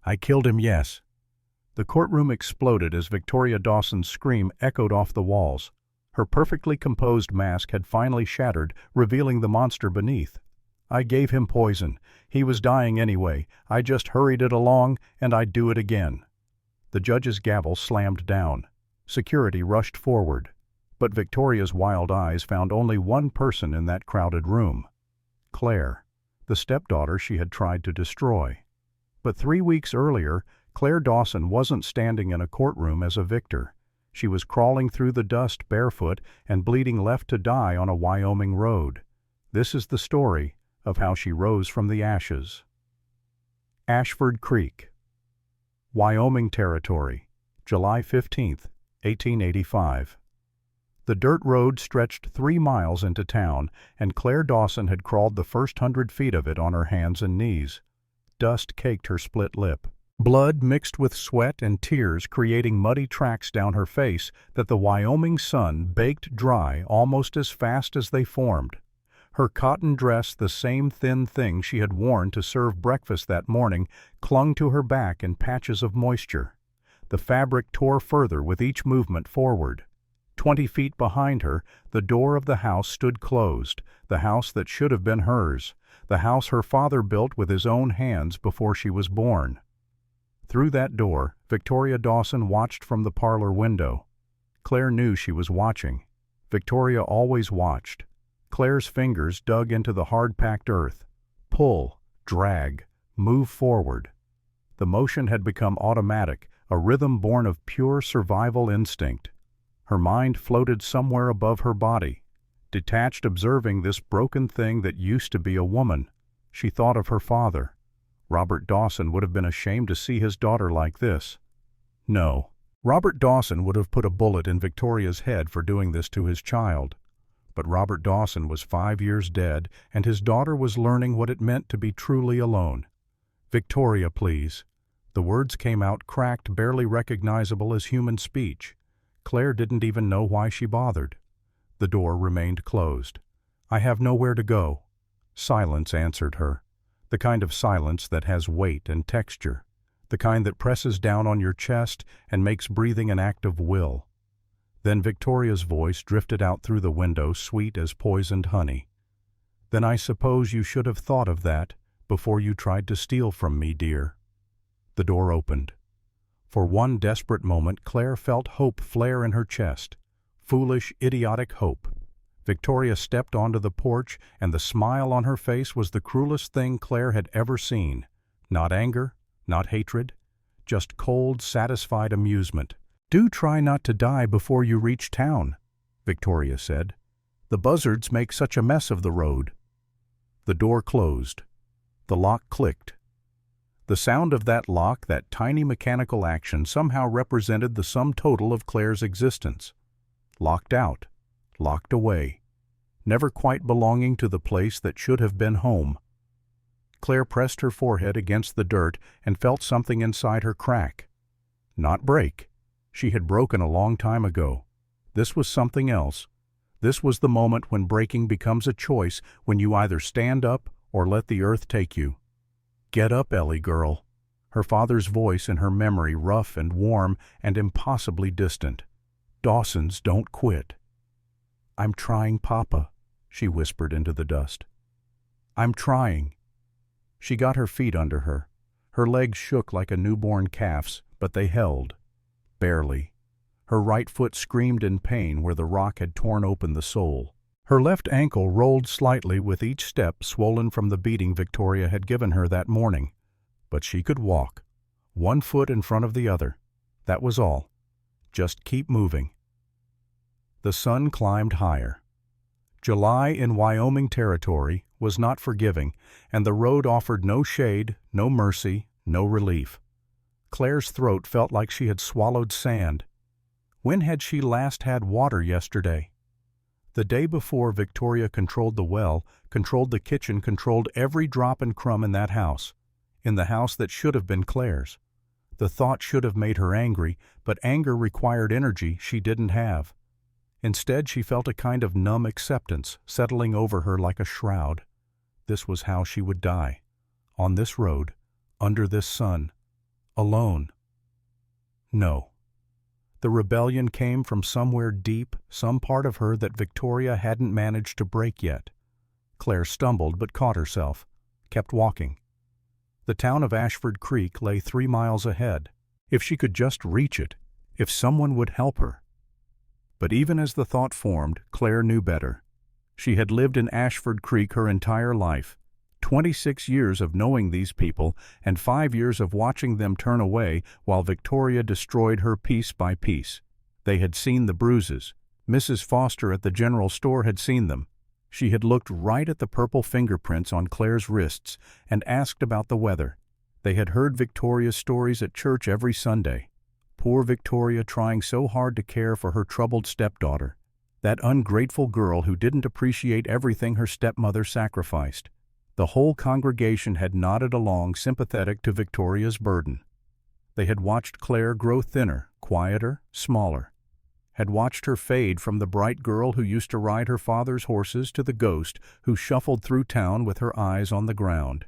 I killed him, yes." The courtroom exploded as Victoria Dawson's scream echoed off the walls. Her perfectly composed mask had finally shattered, revealing the monster beneath. "I gave him poison. He was dying anyway. I just hurried it along, and I'd do it again." The judge's gavel slammed down. Security rushed forward. But Victoria's wild eyes found only one person in that crowded room: Claire, the stepdaughter she had tried to destroy. But 3 weeks earlier, Claire Dawson wasn't standing in a courtroom as a victor. She was crawling through the dust barefoot and bleeding left to die on a Wyoming road. This is the story of how she rose from the ashes. Ashford Creek, Wyoming Territory, July 15, 1885. The dirt road stretched 3 miles into town, and Claire Dawson had crawled the first 100 feet of it on her hands and knees. Dust caked her split lip. Blood mixed with sweat and tears, creating muddy tracks down her face that the Wyoming sun baked dry almost as fast as they formed. Her cotton dress, the same thin thing she had worn to serve breakfast that morning, clung to her back in patches of moisture. The fabric tore further with each movement forward. 20 feet behind her, the door of the house stood closed, the house that should have been hers, the house her father built with his own hands before she was born. Through that door, Victoria Dawson watched from the parlor window. Claire knew she was watching. Victoria always watched. Claire's fingers dug into the hard-packed earth. Pull, drag, move forward. The motion had become automatic, a rhythm born of pure survival instinct. Her mind floated somewhere above her body. Detached, observing this broken thing that used to be a woman, she thought of her father. Robert Dawson would have been ashamed to see his daughter like this. No, Robert Dawson would have put a bullet in Victoria's head for doing this to his child. But Robert Dawson was 5 years dead, and his daughter was learning what it meant to be truly alone. "Victoria, please." The words came out cracked, barely recognizable as human speech. Claire didn't even know why she bothered. The door remained closed. "I have nowhere to go." Silence answered her. The kind of silence that has weight and texture. The kind that presses down on your chest and makes breathing an act of will. Then Victoria's voice drifted out through the window, sweet as poisoned honey. "Then I suppose you should have thought of that before you tried to steal from me, dear." The door opened. For one desperate moment, Claire felt hope flare in her chest. Foolish, idiotic hope. Victoria stepped onto the porch, and the smile on her face was the cruelest thing Claire had ever seen. Not anger, not hatred, just cold, satisfied amusement. "Do try not to die before you reach town," Victoria said. "The buzzards make such a mess of the road." The door closed. The lock clicked. The sound of that lock, that tiny mechanical action, somehow represented the sum total of Claire's existence. Locked out. Locked away, never quite belonging to the place that should have been home. Claire pressed her forehead against the dirt and felt something inside her crack. Not break. She had broken a long time ago. This was something else. This was the moment when breaking becomes a choice, when you either stand up or let the earth take you. "Get up, Ellie girl." Her father's voice in her memory, rough and warm and impossibly distant. "Dawsons don't quit." "I'm trying, Papa," she whispered into the dust. "I'm trying." She got her feet under her. Her legs shook like a newborn calf's, but they held. Barely. Her right foot screamed in pain where the rock had torn open the sole. Her left ankle rolled slightly with each step, swollen from the beating Victoria had given her that morning. But she could walk. One foot in front of the other. That was all. Just keep moving. The sun climbed higher. July in Wyoming Territory was not forgiving, and the road offered no shade, no mercy, no relief. Claire's throat felt like she had swallowed sand. When had she last had water yesterday? The day before, Victoria controlled the well, controlled the kitchen, controlled every drop and crumb in that house. In the house that should have been Claire's. The thought should have made her angry, but anger required energy she didn't have. Instead, she felt a kind of numb acceptance settling over her like a shroud. This was how she would die. On this road, under this sun, Alone. No. The rebellion came from somewhere deep, some part of her that Victoria hadn't managed to break yet. Claire stumbled but caught herself, kept walking. The town of Ashford Creek lay 3 miles ahead. If she could just reach it, if someone would help her. But even as the thought formed, Claire knew better. She had lived in Ashford Creek her entire life, 26 years of knowing these people and 5 years of watching them turn away while Victoria destroyed her piece by piece. They had seen the bruises. Mrs. Foster at the general store had seen them. She had looked right at the purple fingerprints on Claire's wrists and asked about the weather. They had heard Victoria's stories at church every Sunday. Poor Victoria trying so hard to care for her troubled stepdaughter. That ungrateful girl who didn't appreciate everything her stepmother sacrificed. The whole congregation had nodded along, sympathetic to Victoria's burden. They had watched Claire grow thinner, quieter, smaller. Had watched her fade from the bright girl who used to ride her father's horses to the ghost who shuffled through town with her eyes on the ground.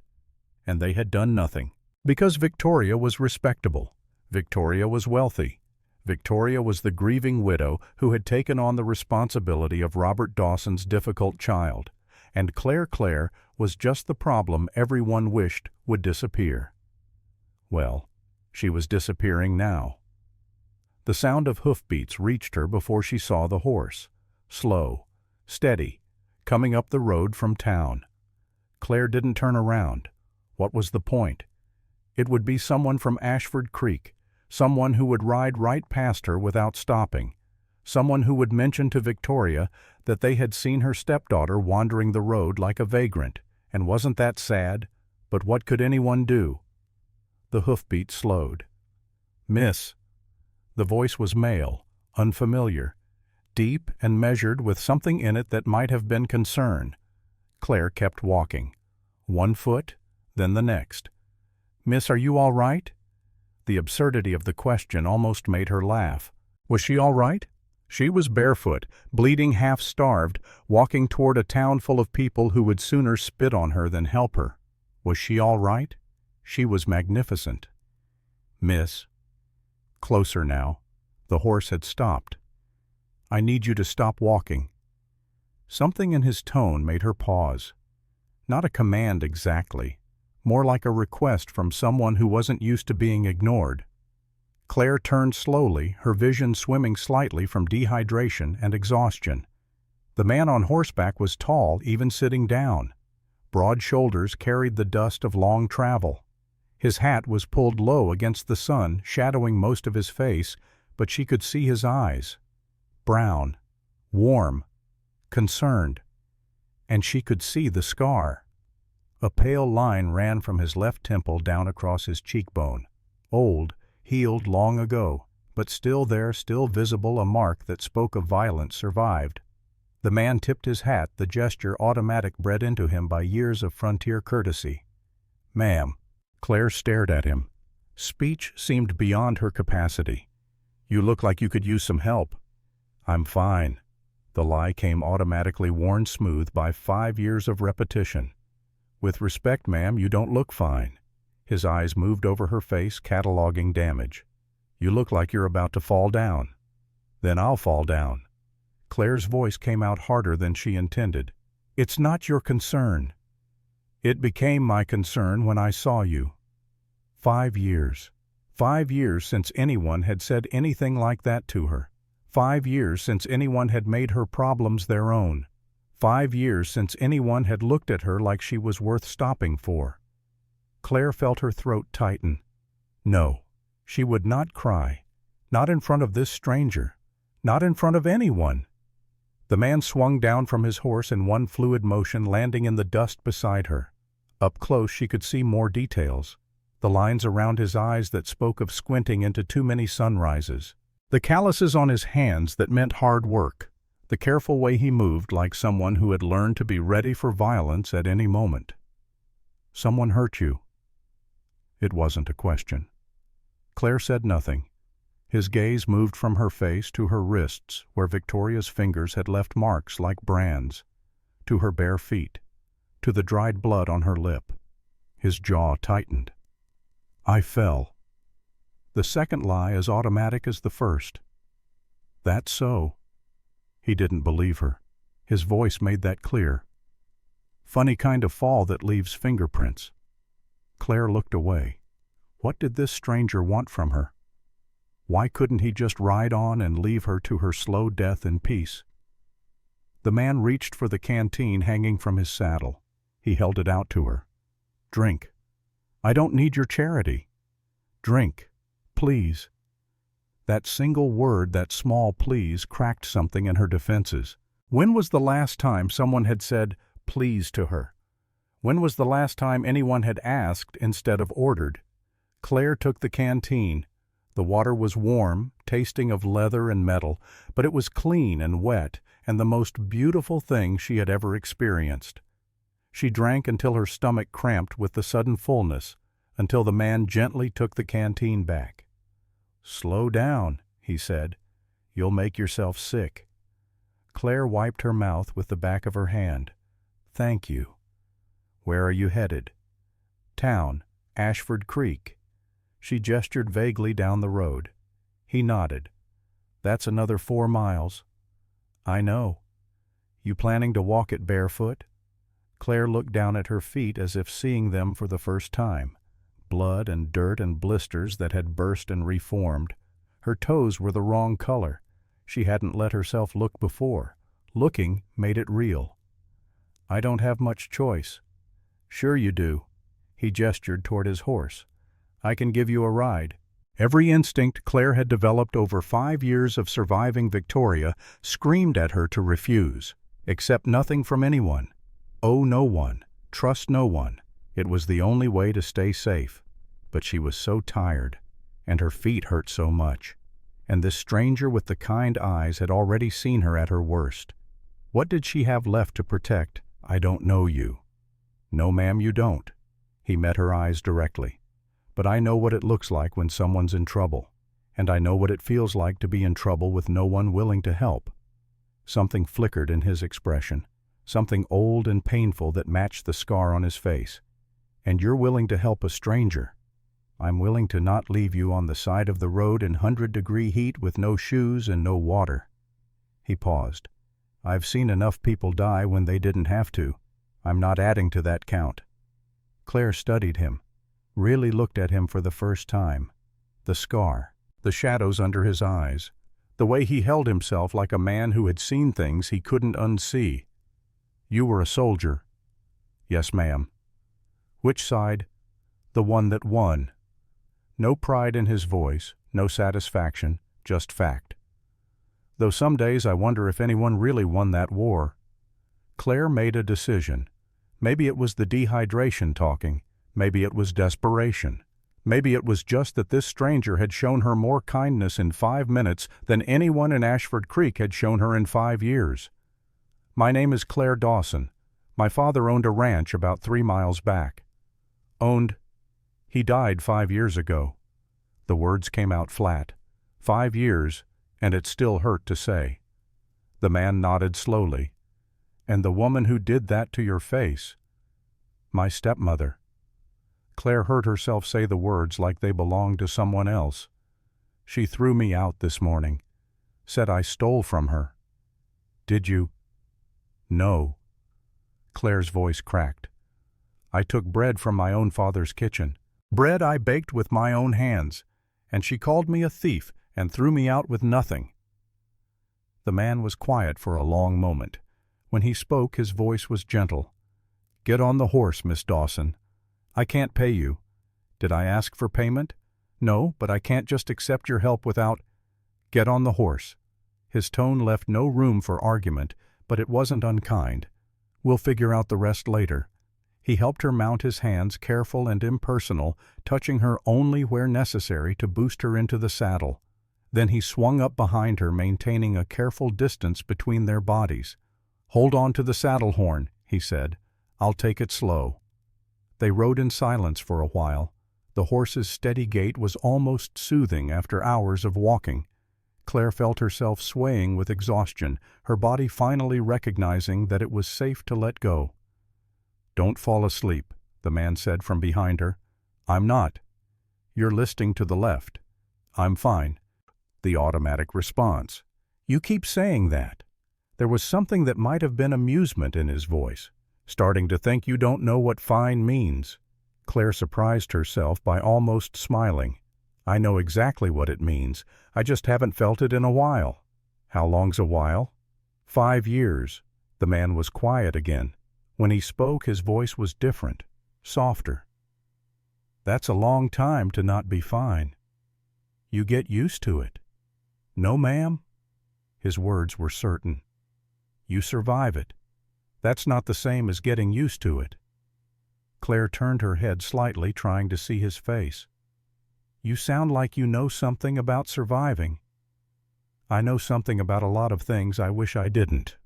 And they had done nothing. Because Victoria was respectable. Victoria was wealthy. Victoria was the grieving widow who had taken on the responsibility of Robert Dawson's difficult child. And Claire was just the problem everyone wished would disappear. Well, she was disappearing now. The sound of hoofbeats reached her before she saw the horse. Slow, steady, coming up the road from town. Claire didn't turn around. What was the point? It would be someone from Ashford Creek, someone who would ride right past her without stopping, someone who would mention to Victoria that they had seen her stepdaughter wandering the road like a vagrant, and wasn't that sad? But what could anyone do? The hoofbeat slowed. "Miss." The voice was male, unfamiliar, deep and measured with something in it that might have been concern. Claire kept walking. 1 foot, then the next. "Miss, are you all right?" The absurdity of the question almost made her laugh. Was she all right? She was barefoot, bleeding, half-starved, walking toward a town full of people who would sooner spit on her than help her. Was she all right? She was magnificent. "Miss." Closer now. The horse had stopped. "I need you to stop walking." Something in his tone made her pause. Not a command exactly, more like a request from someone who wasn't used to being ignored. Claire turned slowly, her vision swimming slightly from dehydration and exhaustion. The man on horseback was tall, even sitting down. Broad shoulders carried the dust of long travel. His hat was pulled low against the sun, shadowing most of his face, but she could see his eyes. Brown, warm, concerned. And she could see the scar. A pale line ran from his left temple down across his cheekbone. Old, healed long ago, but still there, still visible, a mark that spoke of violence survived. The man tipped his hat, the gesture automatic bred into him by years of frontier courtesy. "Ma'am." Claire stared at him. Speech seemed beyond her capacity. "You look like you could use some help." "I'm fine." The lie came automatically worn smooth by 5 years of repetition. "With respect, ma'am, you don't look fine." His eyes moved over her face, cataloging damage. "You look like you're about to fall down." "Then I'll fall down." Claire's voice came out harder than she intended. "It's not your concern." "It became my concern when I saw you." 5 years. 5 years since anyone had said anything like that to her. 5 years since anyone had made her problems their own. 5 years since anyone had looked at her like she was worth stopping for. Claire felt her throat tighten. No, she would not cry. Not in front of this stranger. Not in front of anyone. The man swung down from his horse in one fluid motion, landing in the dust beside her. Up close she could see more details. The lines around his eyes that spoke of squinting into too many sunrises. The calluses on his hands that meant hard work. The careful way he moved like someone who had learned to be ready for violence at any moment. "Someone hurt you?" It wasn't a question. Claire said nothing. His gaze moved from her face to her wrists, where Victoria's fingers had left marks like brands, to her bare feet, to the dried blood on her lip. His jaw tightened. "I fell." The second lie as automatic as the first. That's so. He didn't believe her. His voice made that clear. Funny kind of fall that leaves fingerprints. Claire looked away. What did this stranger want from her? Why couldn't he just ride on and leave her to her slow death in peace? The man reached for the canteen hanging from his saddle. He held it out to her. Drink. I don't need your charity. Drink, please. That single word, that small please, cracked something in her defenses. When was the last time someone had said please to her? When was the last time anyone had asked instead of ordered? Claire took the canteen. The water was warm, tasting of leather and metal, but it was clean and wet, and the most beautiful thing she had ever experienced. She drank until her stomach cramped with the sudden fullness, until the man gently took the canteen back. "Slow down," he said. "You'll make yourself sick." Claire wiped her mouth with the back of her hand. "Thank you." "Where are you headed?" "Town, Ashford Creek." She gestured vaguely down the road. He nodded. "That's another 4 miles." "I know." "You planning to walk it barefoot?" Claire looked down at her feet as if seeing them for the first time. Blood and dirt and blisters that had burst and reformed. Her toes were the wrong color. She hadn't let herself look before. Looking made it real. "I don't have much choice." "Sure you do." He gestured toward his horse. "I can give you a ride." Every instinct Claire had developed over 5 years of surviving Victoria screamed at her to refuse. Accept nothing from anyone. Owe no one. Trust no one. It was the only way to stay safe. But she was so tired, and her feet hurt so much. And this stranger with the kind eyes had already seen her at her worst. What did she have left to protect? "I don't know you." "No, ma'am, you don't." He met her eyes directly. "But I know what it looks like when someone's in trouble. And I know what it feels like to be in trouble with no one willing to help." Something flickered in his expression. Something old and painful that matched the scar on his face. "And you're willing to help a stranger." "I'm willing to not leave you on the side of the road in 100-degree heat with no shoes and no water." He paused. "I've seen enough people die when they didn't have to. I'm not adding to that count." Claire studied him, really looked at him for the first time. The scar, the shadows under his eyes, the way he held himself like a man who had seen things he couldn't unsee. "You were a soldier." "Yes, ma'am." "Which side?" "The one that won." No pride in his voice, no satisfaction, just fact. "Though some days I wonder if anyone really won that war." Claire made a decision. Maybe it was the dehydration talking. Maybe it was desperation. Maybe it was just that this stranger had shown her more kindness in 5 minutes than anyone in Ashford Creek had shown her in 5 years. "My name is Claire Dawson. My father owned a ranch about 3 miles back." "Owned?" "He died 5 years ago." The words came out flat. 5 years, and it still hurt to say. The man nodded slowly. "And the woman who did that to your face?" "My stepmother." Claire heard herself say the words like they belonged to someone else. "She threw me out this morning. Said I stole from her." "Did you?" "No." Claire's voice cracked. "I took bread from my own father's kitchen. Bread I baked with my own hands. And she called me a thief and threw me out with nothing." The man was quiet for a long moment. When he spoke, his voice was gentle. "Get on the horse, Miss Dawson. I can't pay you. Did I ask for payment? No, but I can't just accept your help without—" "Get on the horse." His tone left no room for argument, but it wasn't unkind. "We'll figure out the rest later." He helped her mount his hands, careful and impersonal, touching her only where necessary to boost her into the saddle. Then he swung up behind her, maintaining a careful distance between their bodies. "Hold on to the saddle horn," he said. "I'll take it slow." They rode in silence for a while. The horse's steady gait was almost soothing after hours of walking. Claire felt herself swaying with exhaustion, her body finally recognizing that it was safe to let go. "Don't fall asleep," the man said from behind her. "I'm not." "You're listing to the left." I'm fine. The automatic response. You keep saying that. There was something that might have been amusement in his voice. Starting to think you don't know what fine means. Claire surprised herself by almost smiling. I know exactly what it means. I just haven't felt it in a while. How long's a while? 5 years. The man was quiet again. When he spoke, his voice was different, softer. That's a long time to not be fine. You get used to it. No, ma'am? His words were certain. You survive it. That's not the same as getting used to it. Claire turned her head slightly, trying to see his face. You sound like you know something about surviving. I know something about a lot of things I wish I didn't.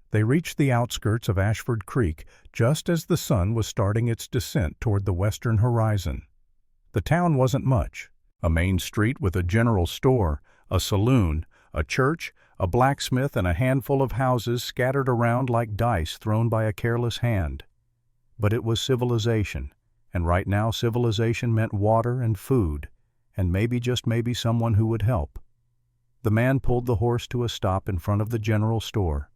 They reached the outskirts of Ashford Creek just as the sun was starting its descent toward the western horizon. The town wasn't much. A main street with a general store, a saloon, a church, a blacksmith, and a handful of houses scattered around like dice thrown by a careless hand. But it was civilization, and right now civilization meant water and food, and maybe, just maybe, someone who would help. The man pulled the horse to a stop in front of the general store.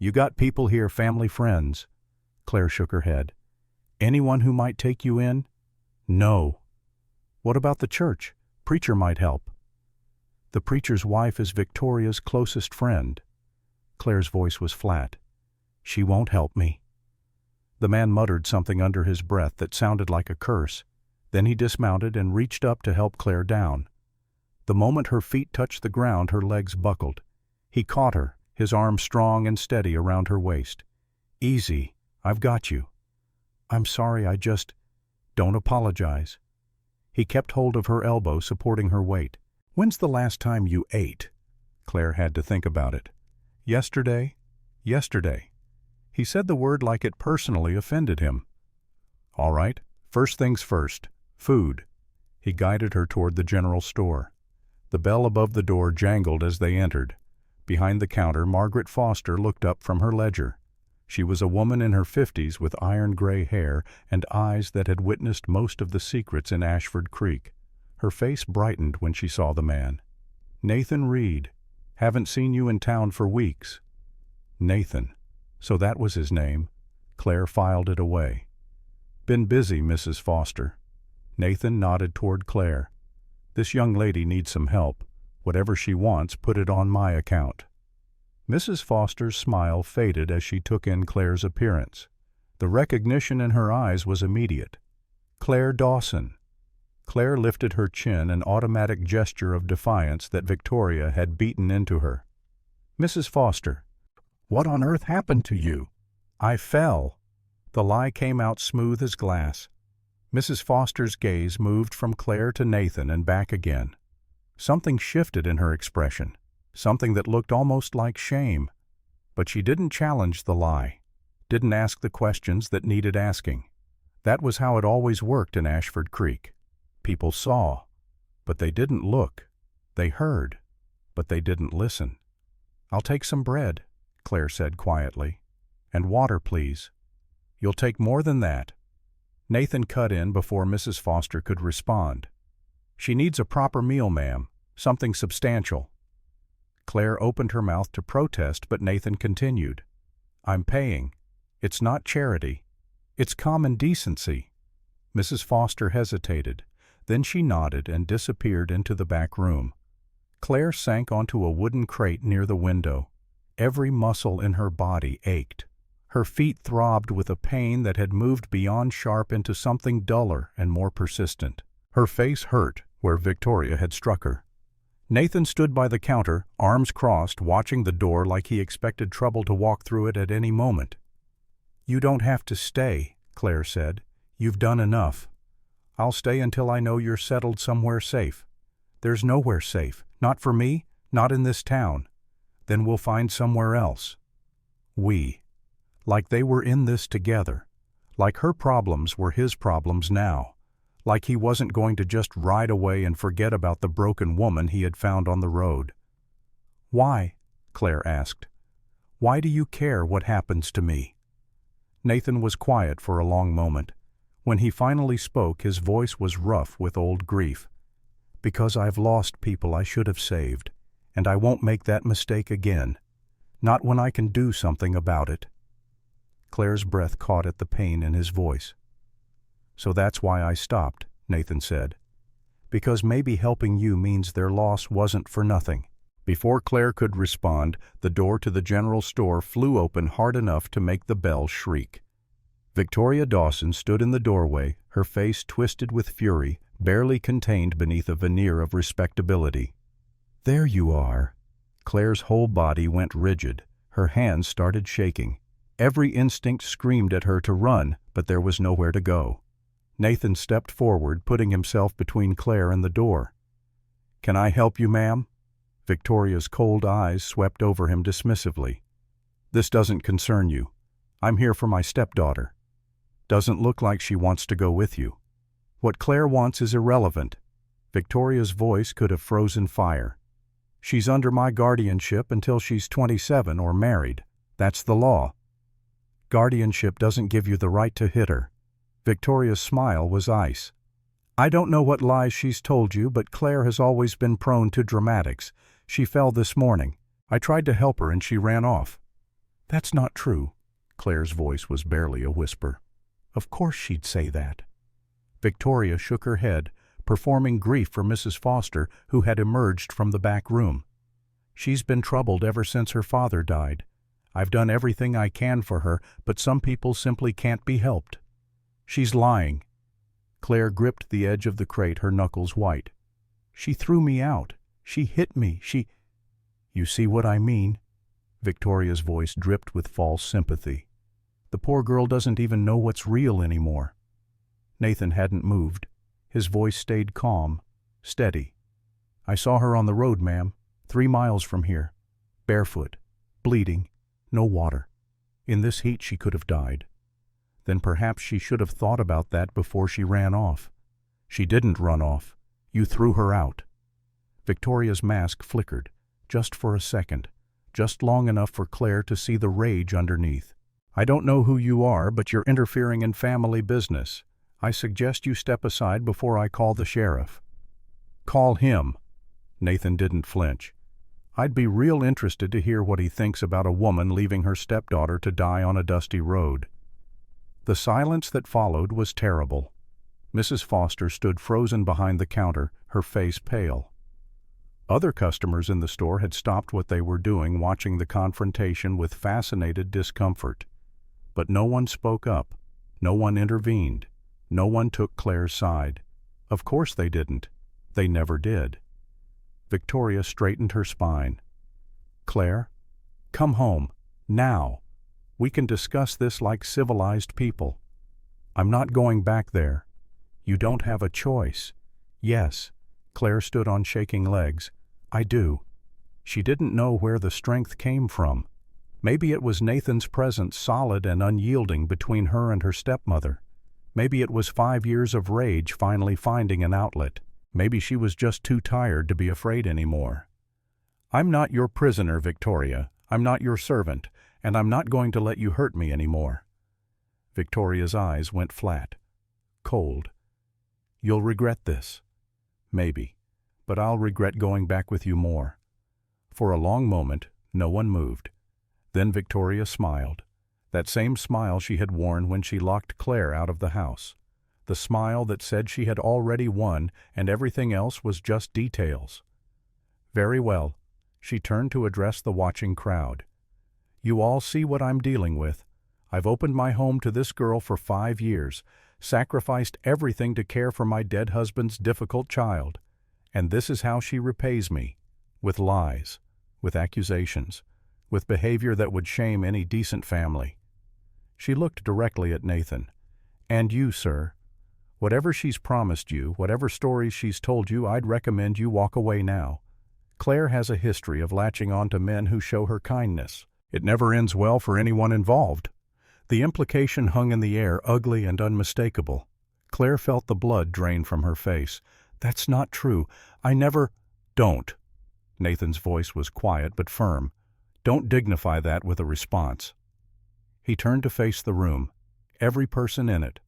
You got people here, family, friends? Claire shook her head. Anyone who might take you in? No. What about the church? Preacher might help. The preacher's wife is Victoria's closest friend. Claire's voice was flat. She won't help me. The man muttered something under his breath that sounded like a curse. Then he dismounted and reached up to help Claire down. The moment her feet touched the ground, her legs buckled. He caught her, his arm strong and steady around her waist. Easy, I've got you. I'm sorry, I just... Don't apologize. He kept hold of her elbow, supporting her weight. When's the last time you ate? Claire had to think about it. Yesterday? Yesterday. He said the word like it personally offended him. All right, first things first. Food. He guided her toward the general store. The bell above the door jangled as they entered. Behind the counter, Margaret Foster looked up from her ledger. She was a woman in her 50s with iron-gray hair and eyes that had witnessed most of the secrets in Ashford Creek. Her face brightened when she saw the man. Nathan Reed. Haven't seen you in town for weeks. Nathan. So that was his name. Claire filed it away. Been busy, Mrs. Foster. Nathan nodded toward Claire. This young lady needs some help. Whatever she wants, put it on my account. Mrs. Foster's smile faded as she took in Claire's appearance. The recognition in her eyes was immediate. Claire Dawson. Claire lifted her chin, an automatic gesture of defiance that Victoria had beaten into her. Mrs. Foster. What on earth happened to you? I fell. The lie came out smooth as glass. Mrs. Foster's gaze moved from Claire to Nathan and back again. Something shifted in her expression, something that looked almost like shame. But she didn't challenge the lie, didn't ask the questions that needed asking. That was how it always worked in Ashford Creek. People saw, but they didn't look. They heard, but they didn't listen. I'll take some bread, Claire said quietly. And water, please. You'll take more than that. Nathan cut in before Mrs. Foster could respond. She needs a proper meal, ma'am. Something substantial. Claire opened her mouth to protest, but Nathan continued. I'm paying. It's not charity. It's common decency. Mrs. Foster hesitated. Then she nodded and disappeared into the back room. Claire sank onto a wooden crate near the window. Every muscle in her body ached. Her feet throbbed with a pain that had moved beyond sharp into something duller and more persistent. Her face hurt where Victoria had struck her. Nathan stood by the counter, arms crossed, watching the door like he expected trouble to walk through it at any moment. You don't have to stay, Claire said. You've done enough. I'll stay until I know you're settled somewhere safe. There's nowhere safe. Not for me, not in this town. Then we'll find somewhere else. We. Like they were in this together. Like her problems were his problems now. Like he wasn't going to just ride away and forget about the broken woman he had found on the road. Why? Claire asked. Why do you care what happens to me? Nathan was quiet for a long moment. When he finally spoke, his voice was rough with old grief. Because I've lost people I should have saved, and I won't make that mistake again. Not when I can do something about it." Claire's breath caught at the pain in his voice. "So that's why I stopped," Nathan said. "Because maybe helping you means their loss wasn't for nothing." Before Claire could respond, the door to the general store flew open hard enough to make the bell shriek. Victoria Dawson stood in the doorway, her face twisted with fury, barely contained beneath a veneer of respectability. "There you are." Claire's whole body went rigid. Her hands started shaking. Every instinct screamed at her to run, but there was nowhere to go. Nathan stepped forward, putting himself between Claire and the door. "Can I help you, ma'am?" Victoria's cold eyes swept over him dismissively. "This doesn't concern you. I'm here for my stepdaughter. Doesn't look like she wants to go with you." "What Claire wants is irrelevant." Victoria's voice could have frozen fire. "She's under my guardianship until she's 27 or married. That's the law. Guardianship doesn't give you the right to hit her." Victoria's smile was ice. "I don't know what lies she's told you, but Claire has always been prone to dramatics. She fell this morning. I tried to help her and she ran off." "That's not true." Claire's voice was barely a whisper. "Of course she'd say that." Victoria shook her head, performing grief for Mrs. Foster, who had emerged from the back room. "She's been troubled ever since her father died. I've done everything I can for her, but some people simply can't be helped." "She's lying." Claire gripped the edge of the crate, her knuckles white. "She threw me out. She hit me. You see what I mean?" Victoria's voice dripped with false sympathy. "The poor girl doesn't even know what's real anymore." Nathan hadn't moved. His voice stayed calm, steady. "I saw her on the road, ma'am, 3 miles from here. Barefoot, bleeding, no water. In this heat she could have died. Then perhaps she should have thought about that before she ran off. She didn't run off. You threw her out." Victoria's mask flickered, just for a second, just long enough for Claire to see the rage underneath. "I don't know who you are, but you're interfering in family business. I suggest you step aside before I call the sheriff." "Call him." Nathan didn't flinch. "I'd be real interested to hear what he thinks about a woman leaving her stepdaughter to die on a dusty road." The silence that followed was terrible. Mrs. Foster stood frozen behind the counter, her face pale. Other customers in the store had stopped what they were doing, watching the confrontation with fascinated discomfort. But no one spoke up. No one intervened. No one took Claire's side. Of course they didn't. They never did. Victoria straightened her spine. "Claire, come home, now. We can discuss this like civilized people. I'm not going back there. You don't have a choice." "Yes." Claire stood on shaking legs. "I do." She didn't know where the strength came from. Maybe it was Nathan's presence, solid and unyielding, between her and her stepmother. Maybe it was 5 years of rage finally finding an outlet. Maybe she was just too tired to be afraid anymore. "I'm not your prisoner, Victoria. I'm not your servant, and I'm not going to let you hurt me anymore." Victoria's eyes went flat, cold. "You'll regret this." "Maybe, but I'll regret going back with you more." For a long moment, no one moved. Then Victoria smiled. That same smile she had worn when she locked Claire out of the house. The smile that said she had already won and everything else was just details. "Very well." She turned to address the watching crowd. "You all see what I'm dealing with. I've opened my home to this girl for 5 years, sacrificed everything to care for my dead husband's difficult child. And this is how she repays me. With lies, with accusations, with behavior that would shame any decent family." She looked directly at Nathan. "And you, sir. Whatever she's promised you, whatever stories she's told you, I'd recommend you walk away now. Claire has a history of latching on to men who show her kindness. It never ends well for anyone involved." The implication hung in the air, ugly and unmistakable. Claire felt the blood drain from her face. "That's not true. I never—" "Don't." Nathan's voice was quiet but firm. "Don't dignify that with a response." He turned to face the room. Every person in it.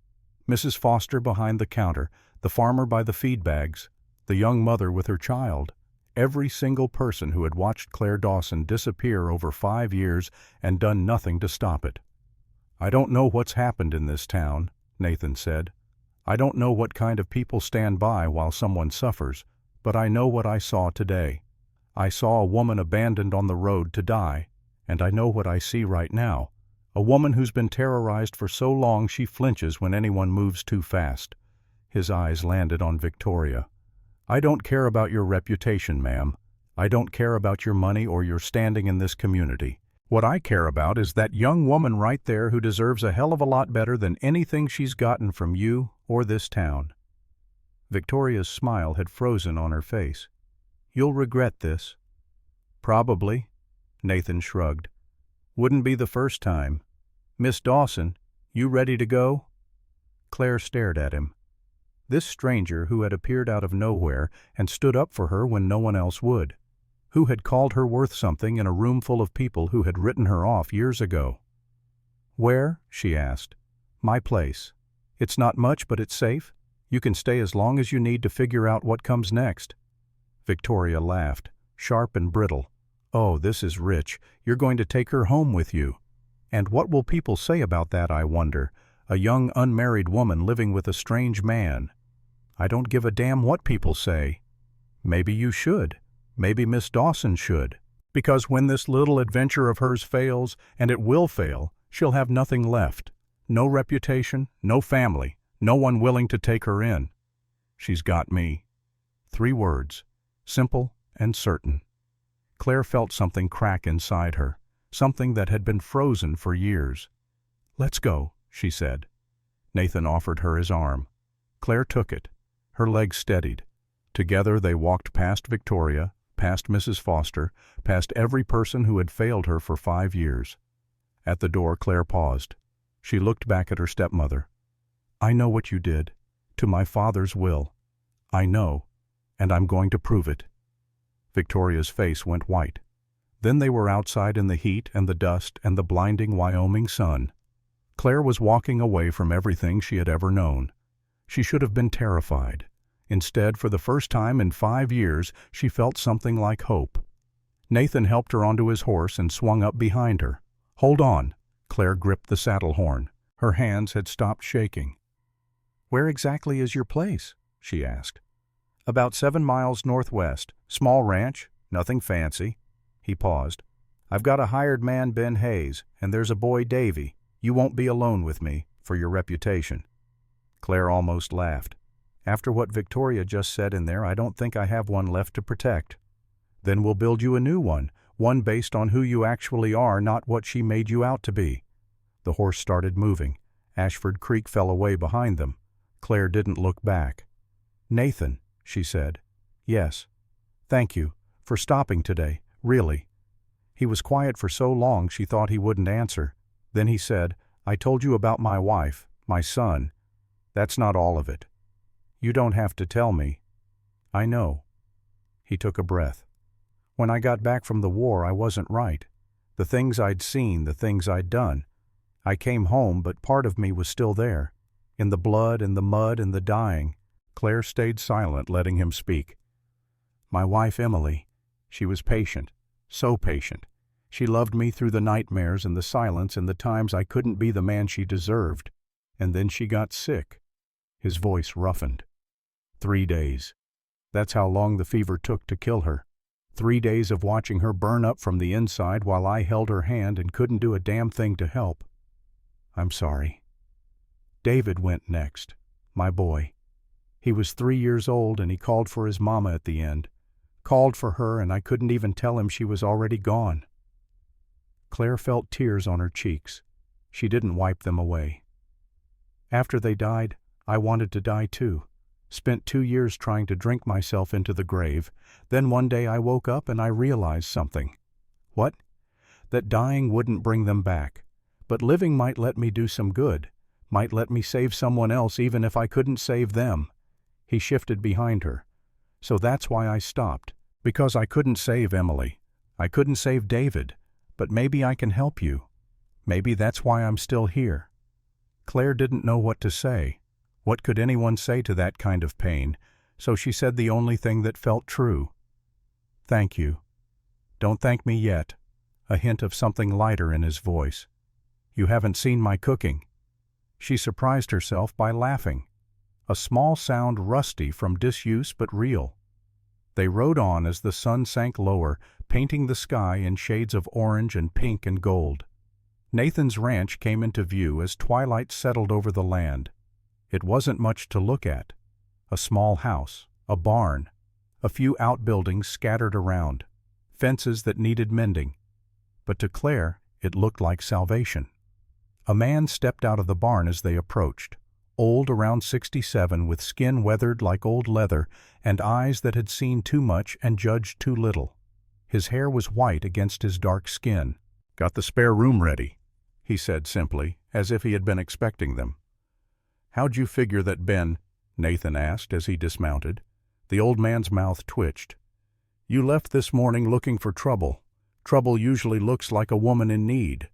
Mrs. Foster behind the counter, the farmer by the feed bags, the young mother with her child, every single person who had watched Claire Dawson disappear over 5 years and done nothing to stop it. "I don't know what's happened in this town," Nathan said. "I don't know what kind of people stand by while someone suffers, but I know what I saw today. I saw a woman abandoned on the road to die, and I know what I see right now. A woman who's been terrorized for so long she flinches when anyone moves too fast." His eyes landed on Victoria. "I don't care about your reputation, ma'am. I don't care about your money or your standing in this community. What I care about is that young woman right there who deserves a hell of a lot better than anything she's gotten from you or this town." Victoria's smile had frozen on her face. "You'll regret this." "Probably," Nathan shrugged. "Wouldn't be the first time. Miss Dawson, you ready to go?" Claire stared at him. This stranger who had appeared out of nowhere and stood up for her when no one else would. Who had called her worth something in a room full of people who had written her off years ago. "Where?" she asked. "My place. It's not much, but it's safe. You can stay as long as you need to figure out what comes next." Victoria laughed, sharp and brittle. "Oh, this is rich. You're going to take her home with you. And what will people say about that, I wonder? A young unmarried woman living with a strange man." "I don't give a damn what people say." "Maybe you should. Maybe Miss Dawson should. Because when this little adventure of hers fails, and it will fail, she'll have nothing left. No reputation, no family, no one willing to take her in. She's got me." 3 words, simple and certain. Claire felt something crack inside her, something that had been frozen for years. "Let's go," she said. Nathan offered her his arm. Claire took it. Her legs steadied. Together they walked past Victoria, past Mrs. Foster, past every person who had failed her for 5 years. At the door, Claire paused. She looked back at her stepmother. "I know what you did. To my father's will. I know, and I'm going to prove it." Victoria's face went white. Then they were outside in the heat and the dust and the blinding Wyoming sun. Claire was walking away from everything she had ever known. She should have been terrified. Instead, for the first time in 5 years, she felt something like hope. Nathan helped her onto his horse and swung up behind her. "Hold on." Claire gripped the saddle horn. Her hands had stopped shaking. "Where exactly is your place?" she asked. "About 7 miles northwest. Small ranch, nothing fancy." He paused. "I've got a hired man, Ben Hayes, and there's a boy, Davy. You won't be alone with me, for your reputation." Claire almost laughed. "After what Victoria just said in there, I don't think I have one left to protect." "Then we'll build you a new one based on who you actually are, not what she made you out to be." The horse started moving. Ashford Creek fell away behind them. Claire didn't look back. "Nathan," she said. "Yes. Thank you for stopping today, really." He was quiet for so long she thought he wouldn't answer. Then he said, "I told you about my wife, my son. That's not all of it." "You don't have to tell me." "I know." He took a breath. "When I got back from the war, I wasn't right. The things I'd seen, the things I'd done. I came home, but part of me was still there. In the blood, in the mud, in the dying." Claire stayed silent, letting him speak. "My wife, Emily, she was patient, so patient. She loved me through the nightmares and the silence and the times I couldn't be the man she deserved. And then she got sick." His voice roughened. 3 days. That's how long the fever took to kill her. 3 days of watching her burn up from the inside while I held her hand and couldn't do a damn thing to help. I'm sorry. David went next, my boy. He was 3 years old and he called for his mama at the end. Called for her and I couldn't even tell him she was already gone. Claire felt tears on her cheeks. She didn't wipe them away. After they died, I wanted to die too. Spent 2 years trying to drink myself into the grave. Then one day I woke up and I realized something. What? That dying wouldn't bring them back. But living might let me do some good. Might let me save someone else even if I couldn't save them. He shifted behind her. So that's why I stopped. Because I couldn't save Emily. I couldn't save David. But maybe I can help you. Maybe that's why I'm still here. Claire didn't know what to say. What could anyone say to that kind of pain? so she said the only thing that felt true. "Thank you." "Don't thank me yet," a hint of something lighter in his voice. "You haven't seen my cooking." She surprised herself by laughing, a small sound rusty from disuse but real. They rode on as the sun sank lower, painting the sky in shades of orange and pink and gold. Nathan's ranch came into view as twilight settled over the land. It wasn't much to look at. A small house, a barn, a few outbuildings scattered around, fences that needed mending. But to Claire, it looked like salvation. A man stepped out of the barn as they approached, old, around 67, with skin weathered like old leather and eyes that had seen too much and judged too little. His hair was white against his dark skin. "Got the spare room ready," he said simply, as if he had been expecting them. "How'd you figure that Ben?" Nathan asked as he dismounted. The old man's mouth twitched. "You left this morning looking for trouble. Trouble usually looks like a woman in need."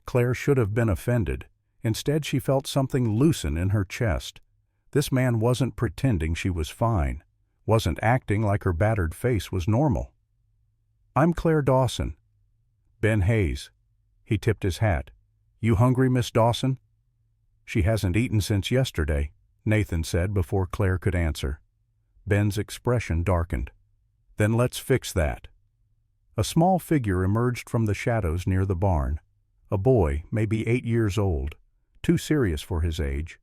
Claire should have been offended. Instead, she felt something loosen in her chest. This man wasn't pretending she was fine, wasn't acting like her battered face was normal. "I'm Claire Dawson." "Ben Hayes." He tipped his hat. "You hungry, Miss Dawson?" "She hasn't eaten since yesterday," Nathan said before Claire could answer. Ben's expression darkened. "Then let's fix that." A small figure emerged from the shadows near the barn. A boy, maybe 8 years old, too serious for his age,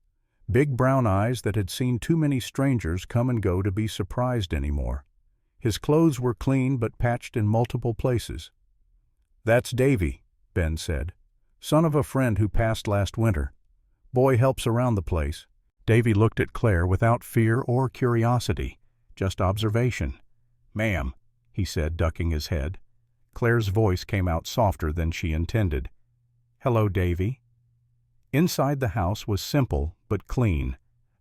big brown eyes that had seen too many strangers come and go to be surprised anymore. His clothes were clean but patched in multiple places. "That's Davy," Ben said. "Son of a friend who passed last winter. Boy helps around the place." Davy looked at Claire without fear or curiosity, just observation. "Ma'am," he said, ducking his head. Claire's voice came out softer than she intended. "Hello, Davy." Inside the house was simple but clean.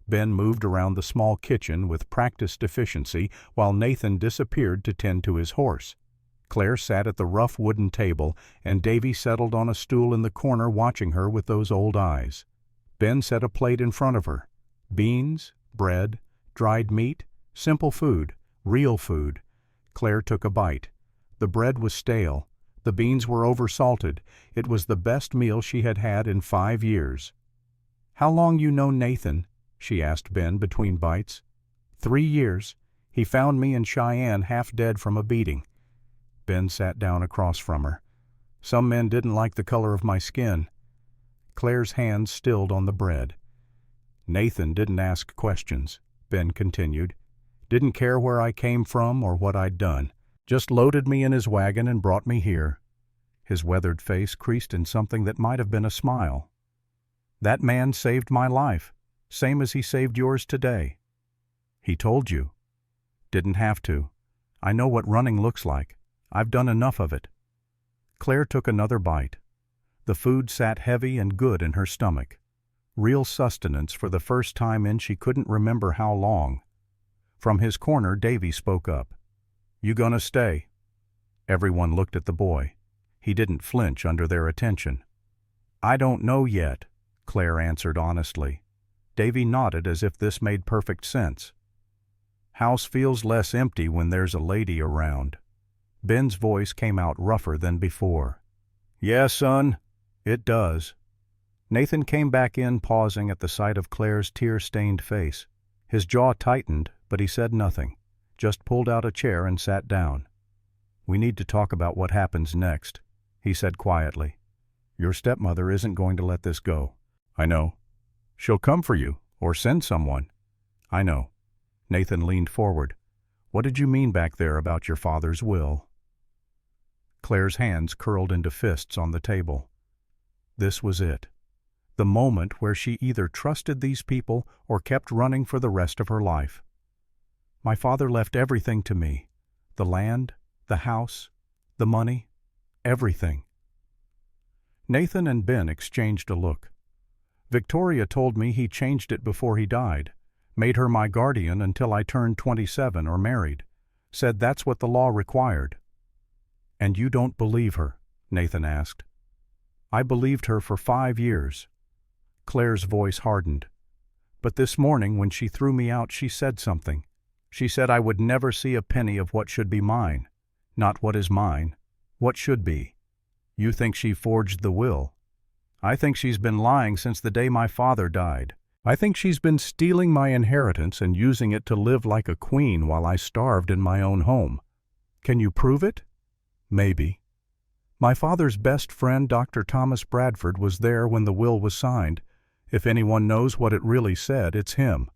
Ben moved around the small kitchen with practiced efficiency while Nathan disappeared to tend to his horse. Claire sat at the rough wooden table, and Davy settled on a stool in the corner watching her with those old eyes. Ben set a plate in front of her. Beans, bread, dried meat, simple food, real food. Claire took a bite. The bread was stale. The beans were oversalted. It was the best meal she had had in 5 years. "How long you know Nathan?" she asked Ben between bites. 3 years. He found me in Cheyenne half dead from a beating." Ben sat down across from her. "Some men didn't like the color of my skin." Claire's hands stilled on the bread. "Nathan didn't ask questions," Ben continued. "Didn't care where I came from or what I'd done. Just loaded me in his wagon and brought me here." His weathered face creased in something that might have been a smile. "That man saved my life, same as he saved yours today." "He told you." "Didn't have to. I know what running looks like. I've done enough of it." Claire took another bite. The food sat heavy and good in her stomach. Real sustenance for the first time in she couldn't remember how long. From his corner, Davy spoke up. "You gonna stay?" Everyone looked at the boy. He didn't flinch under their attention. "I don't know yet," Claire answered honestly. Davy nodded as if this made perfect sense. "House feels less empty when there's a lady around." Ben's voice came out rougher than before. "Yeah, son, it does." Nathan came back in, pausing at the sight of Claire's tear-stained face. His jaw tightened, but he said nothing, just pulled out a chair and sat down. "We need to talk about what happens next," he said quietly. "Your stepmother isn't going to let this go." "I know. She'll come for you, or send someone." "I know." Nathan leaned forward. "What did you mean back there about your father's will?" Claire's hands curled into fists on the table. This was it. The moment where she either trusted these people or kept running for the rest of her life. "My father left everything to me. The land, the house, the money, everything." Nathan and Ben exchanged a look. "Victoria told me he changed it before he died, made her my guardian until I turned 27 or married, said that's what the law required." "And you don't believe her?" Nathan asked. "I believed her for 5 years." Claire's voice hardened. "But this morning when she threw me out she said something. She said I would never see a penny of what should be mine. Not what is mine. What should be. You think she forged the will? I think she's been lying since the day my father died. I think she's been stealing my inheritance and using it to live like a queen while I starved in my own home. Can you prove it? Maybe. My father's best friend, Dr. Thomas Bradford, was there when the will was signed. If anyone knows what it really said, it's him.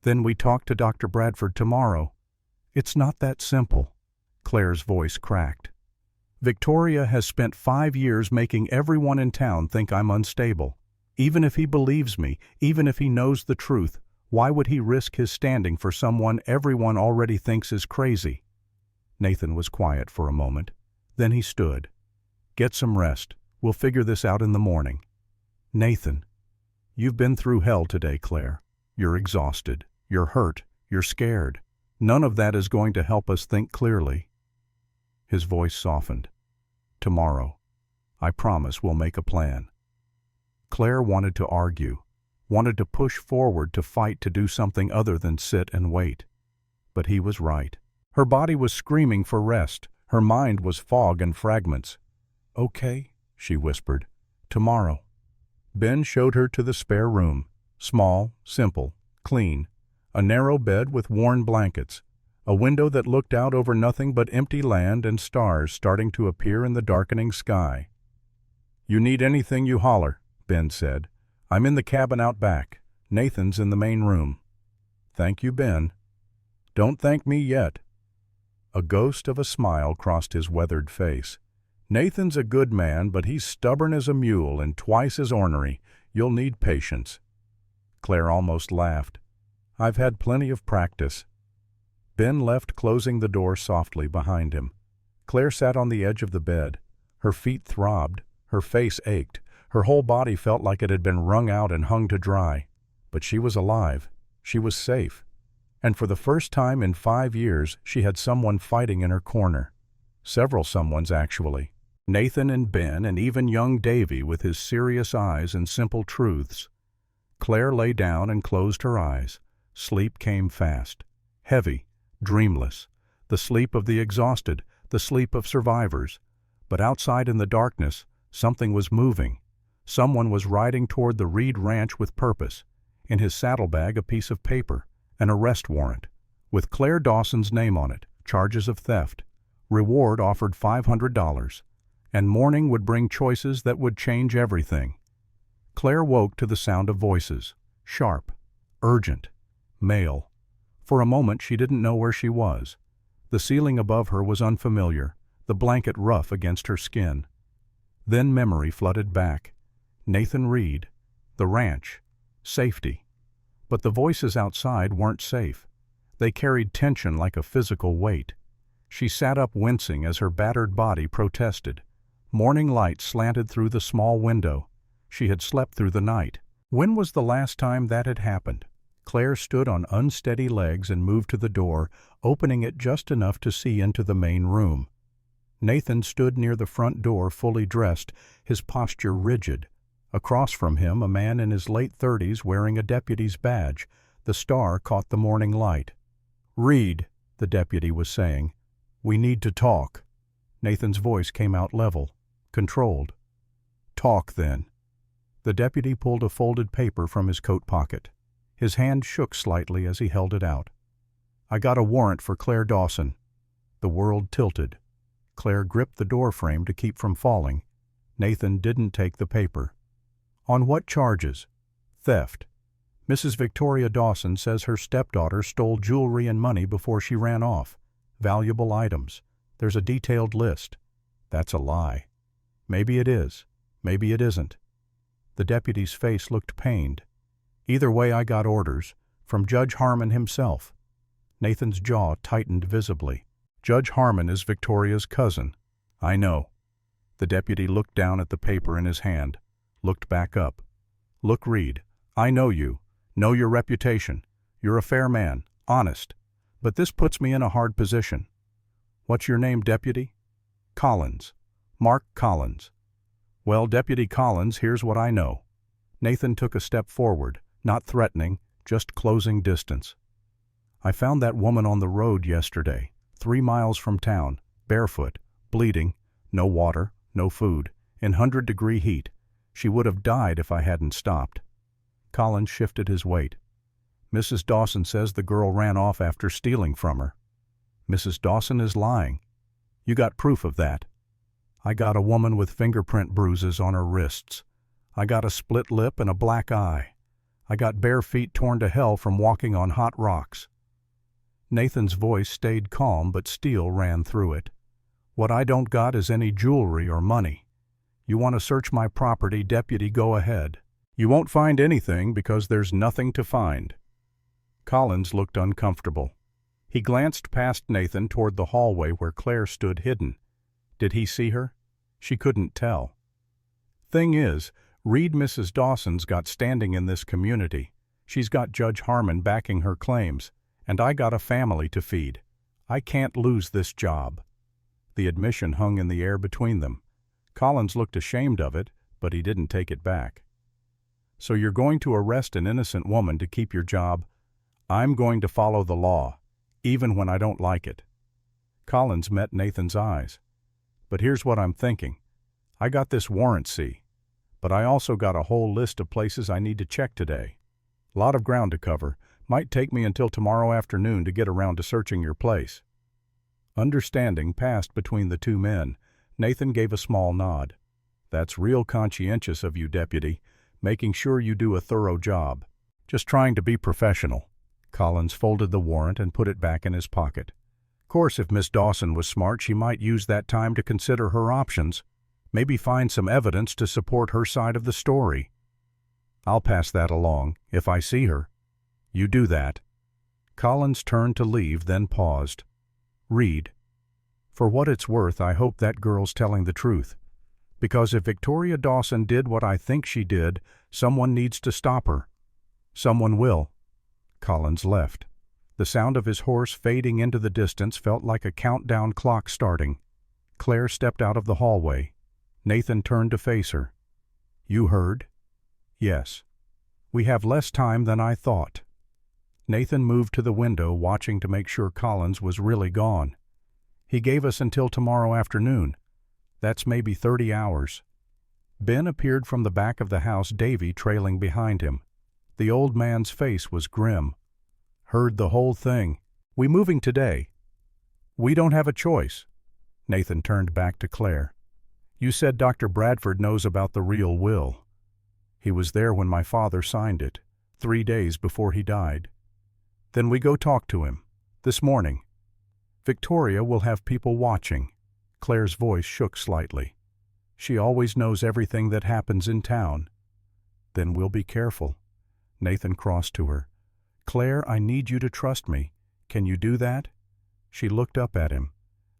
Then we talk to Dr. Bradford tomorrow. It's not that simple. Claire's voice cracked. Victoria has spent 5 years making everyone in town think I'm unstable. Even if he believes me, even if he knows the truth, why would he risk his standing for someone everyone already thinks is crazy? Nathan was quiet for a moment. Then he stood. Get some rest. We'll figure this out in the morning. Nathan, you've been through hell today, Claire. You're exhausted. You're hurt. You're scared. None of that is going to help us think clearly. His voice softened. Tomorrow, I promise we'll make a plan. Claire wanted to argue, wanted to push forward, to fight, to do something other than sit and wait. But he was right. Her body was screaming for rest. Her mind was fog and fragments. Okay, she whispered. Tomorrow. Ben showed her to the spare room. Small, simple, clean. A narrow bed with worn blankets. A window that looked out over nothing but empty land and stars starting to appear in the darkening sky. You need anything, you holler, Ben said. I'm in the cabin out back. Nathan's in the main room. Thank you, Ben. Don't thank me yet. A ghost of a smile crossed his weathered face. Nathan's a good man, but he's stubborn as a mule and twice as ornery. You'll need patience. Claire almost laughed. I've had plenty of practice. Ben left, closing the door softly behind him. Claire sat on the edge of the bed. Her feet throbbed. Her face ached. Her whole body felt like it had been wrung out and hung to dry. But she was alive. She was safe. And for the first time in 5 years, she had someone fighting in her corner. Several someones, actually. Nathan and Ben, and even young Davy with his serious eyes and simple truths. Claire lay down and closed her eyes. Sleep came fast. Heavy. Dreamless. The sleep of the exhausted. The sleep of survivors. But outside in the darkness, something was moving. Someone was riding toward the Reed Ranch with purpose. In his saddlebag, a piece of paper. An arrest warrant. With Claire Dawson's name on it. Charges of theft. Reward offered $500. And morning would bring choices that would change everything. Claire woke to the sound of voices. Sharp. Urgent. Male. For a moment she didn't know where she was. The ceiling above her was unfamiliar, the blanket rough against her skin. Then memory flooded back. Nathan Reed. The ranch. Safety. But the voices outside weren't safe. They carried tension like a physical weight. She sat up wincing as her battered body protested. Morning light slanted through the small window. She had slept through the night. When was the last time that had happened? Claire stood on unsteady legs and moved to the door, opening it just enough to see into the main room. Nathan stood near the front door, fully dressed, his posture rigid. Across from him, a man in his late 30s wearing a deputy's badge. The star caught the morning light. "Reed," the deputy was saying. "We need to talk." Nathan's voice came out level, controlled. "Talk, then." The deputy pulled a folded paper from his coat pocket. His hand shook slightly as he held it out. "I got a warrant for Claire Dawson." The world tilted. Claire gripped the door frame to keep from falling. Nathan didn't take the paper. "On what charges?" "Theft. Mrs. Victoria Dawson says her stepdaughter stole jewelry and money before she ran off. Valuable items. There's a detailed list." "That's a lie." "Maybe it is. Maybe it isn't." The deputy's face looked pained. "Either way, I got orders. From Judge Harmon himself." Nathan's jaw tightened visibly. "Judge Harmon is Victoria's cousin." "I know." The deputy looked down at the paper in his hand, looked back up. "Look, Reed, I know you, know your reputation. You're a fair man, honest. But this puts me in a hard position." "What's your name, deputy?" "Collins. Mark Collins." "Well, Deputy Collins, here's what I know." Nathan took a step forward, not threatening, just closing distance. I found that woman on the road yesterday, 3 miles from town, barefoot, bleeding, no water, no food, in 100-degree heat. She would have died if I hadn't stopped." Collins shifted his weight. "Mrs. Dawson says the girl ran off after stealing from her." "Mrs. Dawson is lying." "You got proof of that?" "I got a woman with fingerprint bruises on her wrists. I got a split lip and a black eye. I got bare feet torn to hell from walking on hot rocks." Nathan's voice stayed calm, but steel ran through it. "What I don't got is any jewelry or money. You want to search my property, deputy, go ahead. You won't find anything because there's nothing to find." Collins looked uncomfortable. He glanced past Nathan toward the hallway where Claire stood hidden. Did he see her? She couldn't tell. "Thing is, read Mrs. Dawson's got standing in this community. She's got Judge Harmon backing her claims, and I got a family to feed. I can't lose this job." The admission hung in the air between them. Collins looked ashamed of it, but he didn't take it back. "So you're going to arrest an innocent woman to keep your job?" "I'm going to follow the law, even when I don't like it." Collins met Nathan's eyes. "But here's what I'm thinking. I got this warrant, see, but I also got a whole list of places I need to check today. Lot of ground to cover. Might take me until tomorrow afternoon to get around to searching your place." Understanding passed between the two men. Nathan gave a small nod. "That's real conscientious of you, deputy, making sure you do a thorough job. Just trying to be professional." Collins folded the warrant and put it back in his pocket. "Course, if Miss Dawson was smart, she might use that time to consider her options. Maybe find some evidence to support her side of the story. I'll pass that along, if I see her." "You do that." Collins turned to leave, then paused. "Read. For what it's worth, I hope that girl's telling the truth. Because if Victoria Dawson did what I think she did, someone needs to stop her. Someone will." Collins left. The sound of his horse fading into the distance felt like a countdown clock starting. Claire stepped out of the hallway. Nathan turned to face her. "You heard?" "Yes." "We have less time than I thought." Nathan moved to the window, watching to make sure Collins was really gone. "He gave us until tomorrow afternoon. That's maybe 30 hours. Ben appeared from the back of the house, Davy trailing behind him. The old man's face was grim. "Heard the whole thing. We moving today?" "We don't have a choice." Nathan turned back to Claire. "You said Dr. Bradford knows about the real will." "He was there when my father signed it, 3 days before he died." "Then we go talk to him. This morning." "Victoria will have people watching." Claire's voice shook slightly. "She always knows everything that happens in town." "Then we'll be careful." Nathan crossed to her. "Claire, I need you to trust me. Can you do that?" She looked up at him.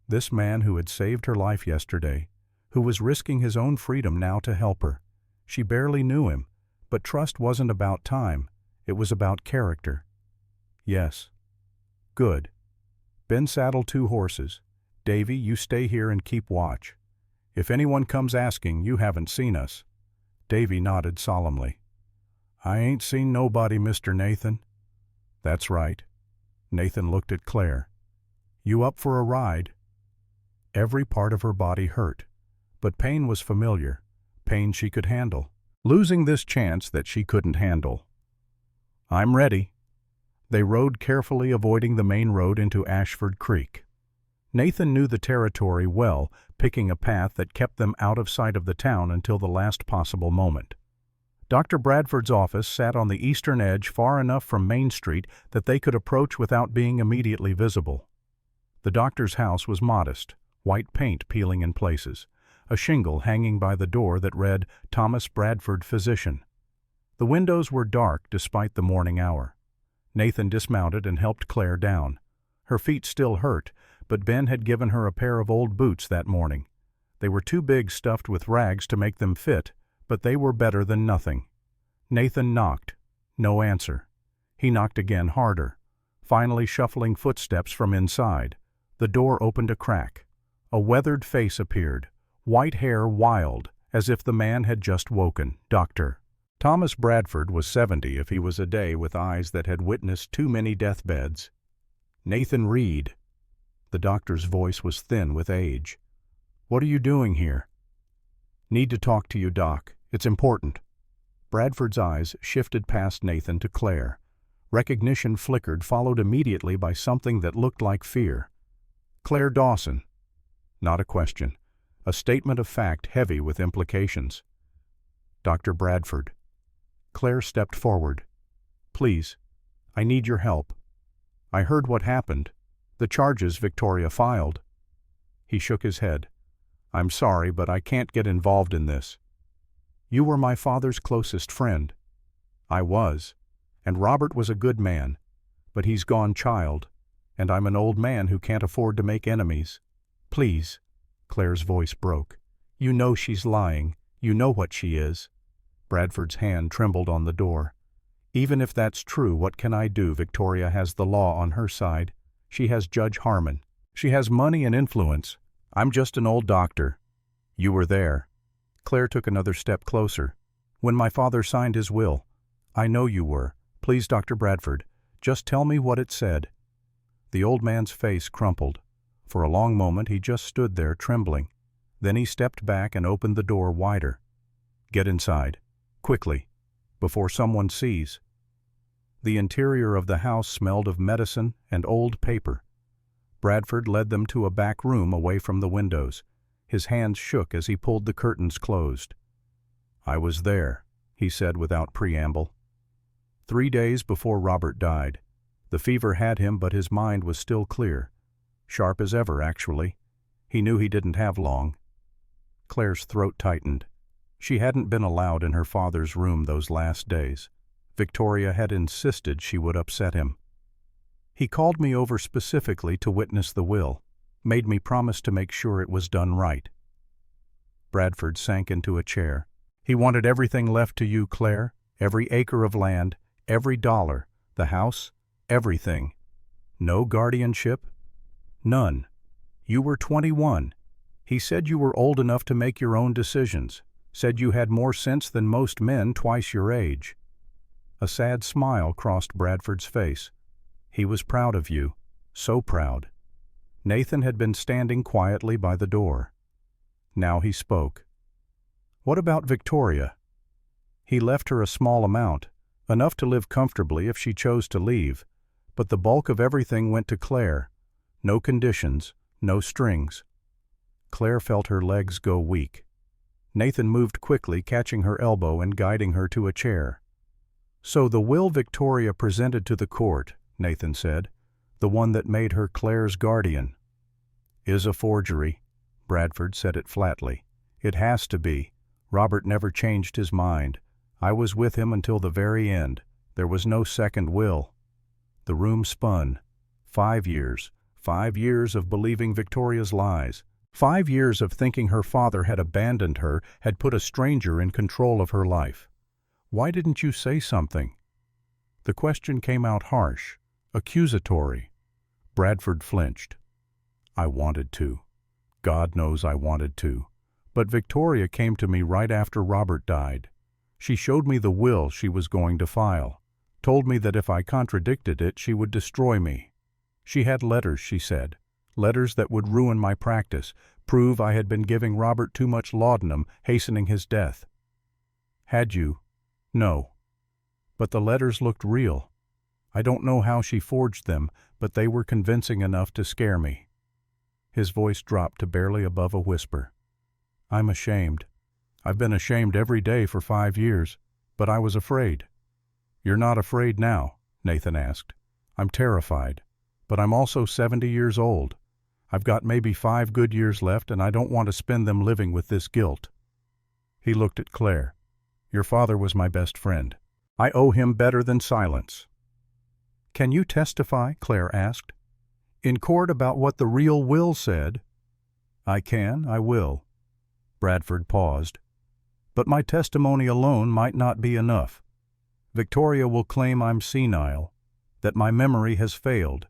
This man who had saved her life yesterday, who was risking his own freedom now to help her. She barely knew him, but trust wasn't about time. It was about character. "Yes." "Good. Ben saddle 2 horses. Davy, you stay here and keep watch. If anyone comes asking, you haven't seen us." Davy nodded solemnly. "I ain't seen nobody, Mr. Nathan." "That's right." Nathan looked at Claire. "You up for a ride?" Every part of her body hurt, but pain was familiar, pain she could handle. Losing this chance that she couldn't handle. "I'm ready." They rode carefully, avoiding the main road into Ashford Creek. Nathan knew the territory well, picking a path that kept them out of sight of the town until the last possible moment. Dr. Bradford's office sat on the eastern edge, far enough from Main Street that they could approach without being immediately visible. The doctor's house was modest, white paint peeling in places, a shingle hanging by the door that read, "Thomas Bradford, Physician." The windows were dark despite the morning hour. Nathan dismounted and helped Claire down. Her feet still hurt, but Ben had given her a pair of old boots that morning. They were too big, stuffed with rags to make them fit, but they were better than nothing. Nathan knocked. No answer. He knocked again, harder, finally shuffling footsteps from inside. The door opened a crack. A weathered face appeared, white hair wild, as if the man had just woken. Dr. Thomas Bradford was 70 if he was a day with eyes that had witnessed too many deathbeds. Nathan Reed. The doctor's voice was thin with age. What are you doing here? Need to talk to you, Doc. It's important. Bradford's eyes shifted past Nathan to Claire. Recognition flickered, followed immediately by something that looked like fear. Claire Dawson. Not a question. A statement of fact heavy with implications. Dr. Bradford. Claire stepped forward. Please, I need your help. I heard what happened. The charges Victoria filed. He shook his head. I'm sorry, but I can't get involved in this. You were my father's closest friend. I was. And Robert was a good man. But he's gone child. And I'm an old man who can't afford to make enemies. Please. Claire's voice broke. You know she's lying. You know what she is. Bradford's hand trembled on the door. Even if that's true, what can I do? Victoria has the law on her side. She has Judge Harmon. She has money and influence. I'm just an old doctor. You were there. Claire took another step closer. When my father signed his will. I know you were. Please, Dr. Bradford, just tell me what it said. The old man's face crumpled. For a long moment he just stood there trembling. Then he stepped back and opened the door wider. Get inside. Quickly. Before someone sees. The interior of the house smelled of medicine and old paper. Bradford led them to a back room away from the windows. His hands shook as he pulled the curtains closed. I was there, he said without preamble. 3 days before Robert died. The fever had him, but his mind was still clear. Sharp as ever, actually. He knew he didn't have long. Claire's throat tightened. She hadn't been allowed in her father's room those last days. Victoria had insisted she would upset him. He called me over specifically to witness the will, made me promise to make sure it was done right. Bradford sank into a chair. He wanted everything left to you, Claire, every acre of land, every dollar, the house, everything. No guardianship? None. You were 21. He said you were old enough to make your own decisions, said you had more sense than most men twice your age. A sad smile crossed Bradford's face. He was proud of you, so proud. Nathan had been standing quietly by the door. Now he spoke. What about Victoria? He left her a small amount, enough to live comfortably if she chose to leave, but the bulk of everything went to Claire. No conditions, no strings. Claire felt her legs go weak. Nathan moved quickly, catching her elbow and guiding her to a chair. So the will Victoria presented to the court, Nathan said, the one that made her Claire's guardian, is a forgery. Bradford said it flatly. It has to be. Robert never changed his mind. I was with him until the very end. There was no second will. The room spun. 5 years. 5 years of believing Victoria's lies. 5 years of thinking her father had abandoned her, had put a stranger in control of her life. Why didn't you say something? The question came out harsh, accusatory. Bradford flinched. I wanted to. God knows I wanted to. But Victoria came to me right after Robert died. She showed me the will she was going to file, told me that if I contradicted it, she would destroy me. She had letters, she said, letters that would ruin my practice, prove I had been giving Robert too much laudanum, hastening his death. Had you? No. But the letters looked real. I don't know how she forged them, but they were convincing enough to scare me. His voice dropped to barely above a whisper. I'm ashamed. I've been ashamed every day for 5 years, but I was afraid. You're not afraid now? Nathan asked. I'm terrified, but I'm also 70 years old. I've got maybe 5 good years left, and I don't want to spend them living with this guilt. He looked at Claire. Your father was my best friend. I owe him better than silence. Can you testify? Claire asked. In court about what the real will said? I can, I will. Bradford paused. But my testimony alone might not be enough. Victoria will claim I'm senile, that my memory has failed.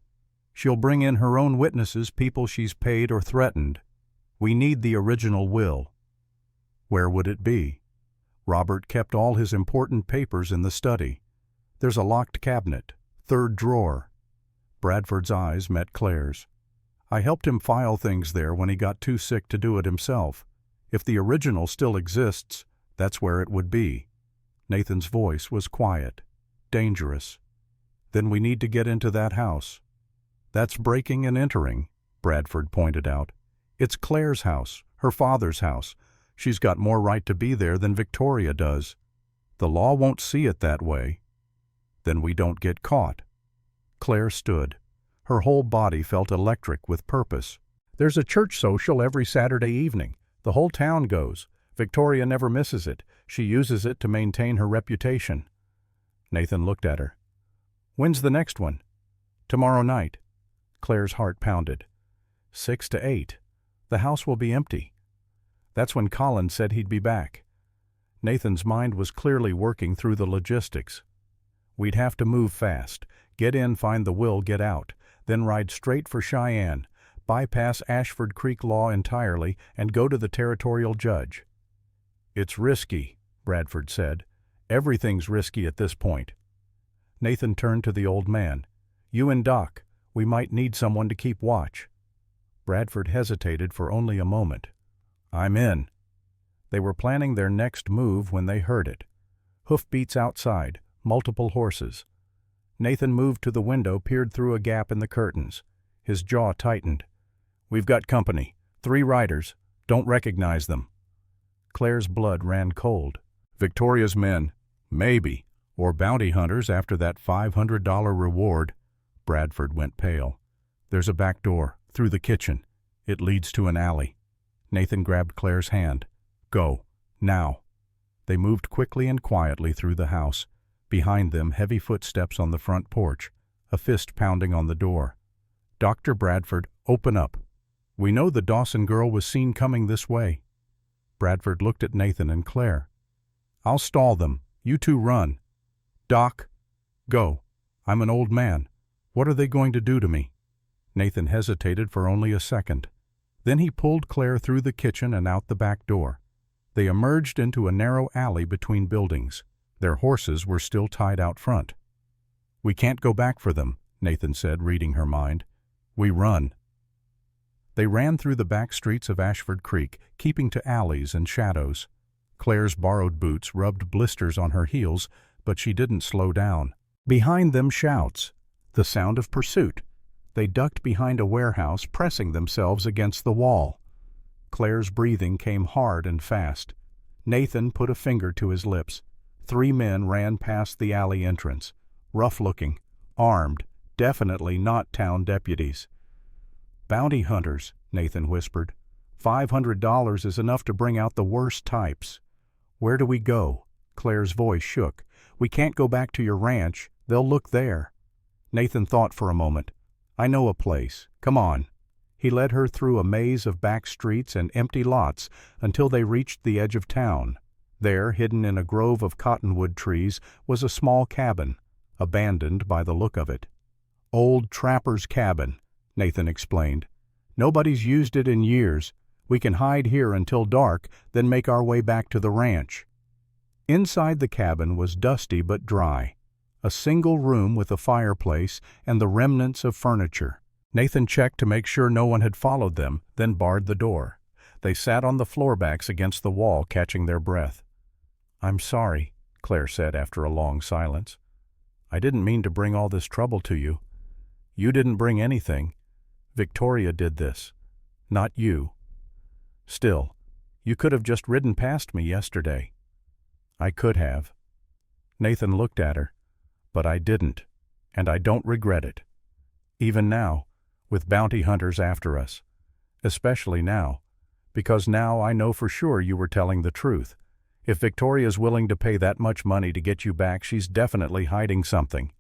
She'll bring in her own witnesses, people she's paid or threatened. We need the original will. Where would it be? Robert kept all his important papers in the study. There's a locked cabinet, 3rd drawer. Bradford's eyes met Claire's. I helped him file things there when he got too sick to do it himself. If the original still exists, that's where it would be. Nathan's voice was quiet, dangerous. Then we need to get into that house. That's breaking and entering, Bradford pointed out. It's Claire's house, her father's house. She's got more right to be there than Victoria does. The law won't see it that way. Then we don't get caught. Claire stood. Her whole body felt electric with purpose. There's a church social every Saturday evening. The whole town goes. Victoria never misses it. She uses it to maintain her reputation. Nathan looked at her. When's the next one? Tomorrow night. Claire's heart pounded. 6 to 8. The house will be empty. That's when Colin said he'd be back. Nathan's mind was clearly working through the logistics. We'd have to move fast. Get in, find the will, get out. Then ride straight for Cheyenne. Bypass Ashford Creek law entirely and go to the territorial judge. It's risky, Bradford said. Everything's risky at this point. Nathan turned to the old man. You and Doc, we might need someone to keep watch. Bradford hesitated for only a moment. I'm in. They were planning their next move when they heard it. Hoofbeats outside, multiple horses. Nathan moved to the window, peered through a gap in the curtains. His jaw tightened. We've got company. 3 riders. Don't recognize them. Claire's blood ran cold. Victoria's men. Maybe. Or bounty hunters after that $500 reward. Bradford went pale. There's a back door, through the kitchen. It leads to an alley. Nathan grabbed Claire's hand. Go. Now. They moved quickly and quietly through the house. Behind them, heavy footsteps on the front porch, a fist pounding on the door. Dr. Bradford, open up. We know the Dawson girl was seen coming this way. Bradford looked at Nathan and Claire. I'll stall them. You two run. Doc, go. I'm an old man. What are they going to do to me? Nathan hesitated for only a second. Then he pulled Claire through the kitchen and out the back door. They emerged into a narrow alley between buildings. Their horses were still tied out front. We can't go back for them, Nathan said, reading her mind. We run. They ran through the back streets of Ashford Creek, keeping to alleys and shadows. Claire's borrowed boots rubbed blisters on her heels, but she didn't slow down. Behind them, shouts. The sound of pursuit. They ducked behind a warehouse, pressing themselves against the wall. Claire's breathing came hard and fast. Nathan put a finger to his lips. 3 men ran past the alley entrance. Rough-looking, armed, definitely not town deputies. Bounty hunters, Nathan whispered. $500 is enough to bring out the worst types. Where do we go? Claire's voice shook. We can't go back to your ranch. They'll look there. Nathan thought for a moment. I know a place. Come on. He led her through a maze of back streets and empty lots until they reached the edge of town. There, hidden in a grove of cottonwood trees, was a small cabin, abandoned by the look of it. Old trapper's cabin, Nathan explained. Nobody's used it in years. We can hide here until dark, then make our way back to the ranch. Inside the cabin was dusty but dry. A single room with a fireplace and the remnants of furniture. Nathan checked to make sure no one had followed them, then barred the door. They sat on the floorbacks against the wall, catching their breath. I'm sorry, Claire said after a long silence. I didn't mean to bring all this trouble to you. You didn't bring anything. Victoria did this, not you. Still, you could have just ridden past me yesterday. I could have. Nathan looked at her. But I didn't, and I don't regret it. Even now, with bounty hunters after us. Especially now, because now I know for sure you were telling the truth. If Victoria's willing to pay that much money to get you back, she's definitely hiding something.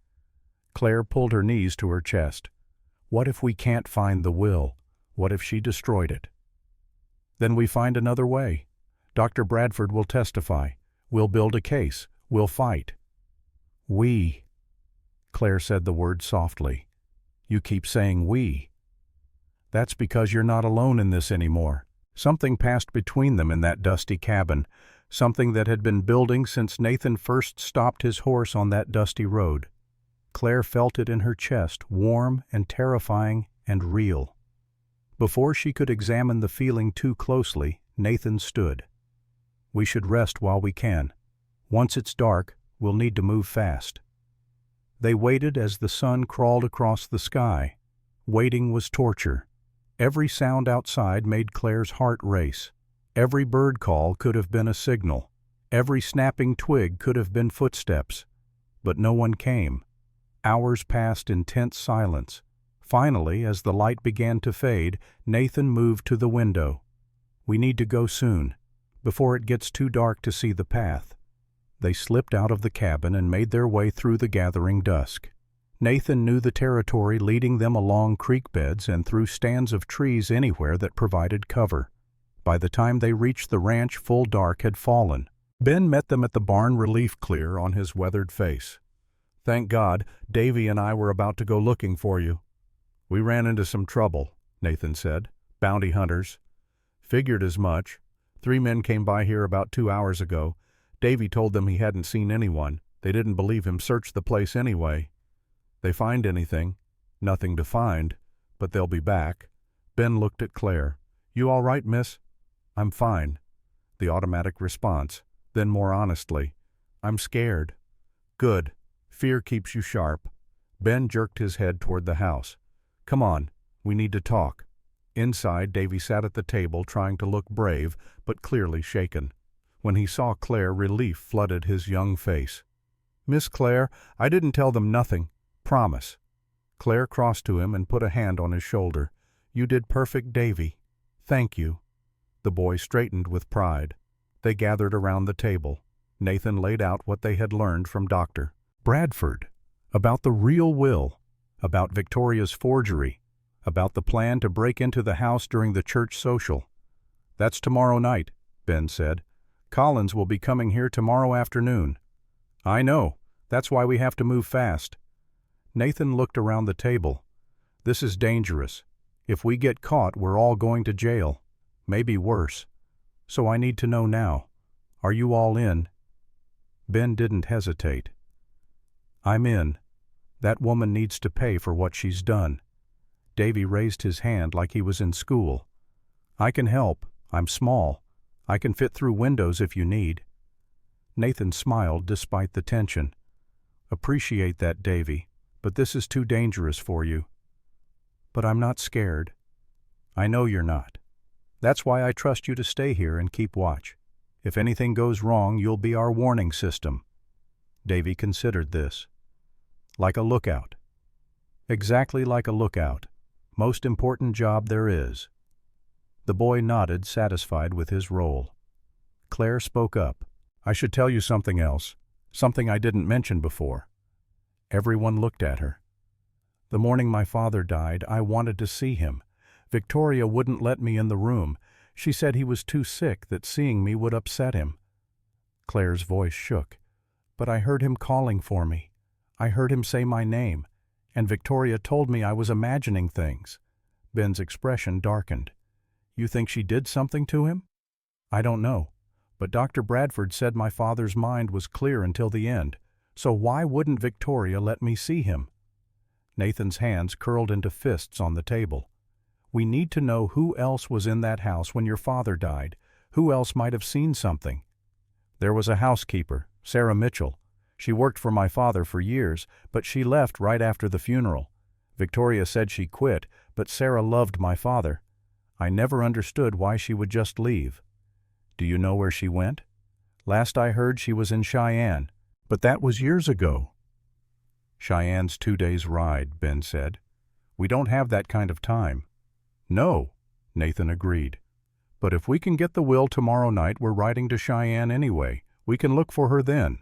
Claire pulled her knees to her chest. What if we can't find the will? What if she destroyed it? Then we find another way. Dr. Bradford will testify. We'll build a case. We'll fight. We. Claire said the word softly. You keep saying we. That's because you're not alone in this anymore. Something passed between them in that dusty cabin, something that had been building since Nathan first stopped his horse on that dusty road. Claire felt it in her chest, warm and terrifying and real. Before she could examine the feeling too closely, Nathan stood. "We should rest while we can. Once it's dark, we'll need to move fast." They waited as the sun crawled across the sky. Waiting was torture. Every sound outside made Claire's heart race. Every bird call could have been a signal. Every snapping twig could have been footsteps. But no one came. Hours passed in tense silence. Finally, as the light began to fade, Nathan moved to the window. "We need to go soon, before it gets too dark to see the path." They slipped out of the cabin and made their way through the gathering dusk. Nathan knew the territory, leading them along creek beds and through stands of trees anywhere that provided cover. By the time they reached the ranch, full dark had fallen. Ben met them at the barn, relief clear on his weathered face. "Thank God, Davy and I were about to go looking for you." "We ran into some trouble," Nathan said. "Bounty hunters." "Figured as much. 3 men came by here about 2 hours ago. Davy told them he hadn't seen anyone. They didn't believe him, searched the place anyway. They find anything? Nothing to find, but they'll be back." Ben looked at Claire. "You all right, miss?" "I'm fine." The automatic response. Then more honestly, "I'm scared." "Good. Fear keeps you sharp." Ben jerked his head toward the house. "Come on, we need to talk." Inside, Davy sat at the table trying to look brave, but clearly shaken. When he saw Claire, relief flooded his young face. "Miss Claire, I didn't tell them nothing. Promise." Claire crossed to him and put a hand on his shoulder. "You did perfect, Davy. Thank you." The boy straightened with pride. They gathered around the table. Nathan laid out what they had learned from Dr. Bradford, about the real will, about Victoria's forgery, about the plan to break into the house during the church social. "That's tomorrow night," Ben said. "Collins will be coming here tomorrow afternoon." "I know. That's why we have to move fast." Nathan looked around the table. "This is dangerous. If we get caught, we're all going to jail. Maybe worse. So I need to know now. Are you all in?" Ben didn't hesitate. "I'm in. That woman needs to pay for what she's done." Davy raised his hand like he was in school. "I can help. I'm small. I can fit through windows if you need." Nathan smiled despite the tension. "Appreciate that, Davy, but this is too dangerous for you." "But I'm not scared." "I know you're not. That's why I trust you to stay here and keep watch. If anything goes wrong, you'll be our warning system." Davy considered this. "Like a lookout." "Exactly like a lookout. Most important job there is." The boy nodded, satisfied with his role. Claire spoke up. "I should tell you something else, something I didn't mention before." Everyone looked at her. "The morning my father died, I wanted to see him. Victoria wouldn't let me in the room. She said he was too sick, that seeing me would upset him." Claire's voice shook. "But I heard him calling for me. I heard him say my name, and Victoria told me I was imagining things." Ben's expression darkened. "You think she did something to him?" "I don't know, but Dr. Bradford said my father's mind was clear until the end, so why wouldn't Victoria let me see him?" Nathan's hands curled into fists on the table. "We need to know who else was in that house when your father died. Who else might have seen something?" "There was a housekeeper, Sarah Mitchell. She worked for my father for years, but she left right after the funeral. Victoria said she quit, but Sarah loved my father. I never understood why she would just leave." "Do you know where she went?" "Last I heard she was in Cheyenne, but that was years ago." "Cheyenne's 2 days' ride," Ben said. "We don't have that kind of time." "No," Nathan agreed. "But if we can get the will tomorrow night, we're riding to Cheyenne anyway. We can look for her then."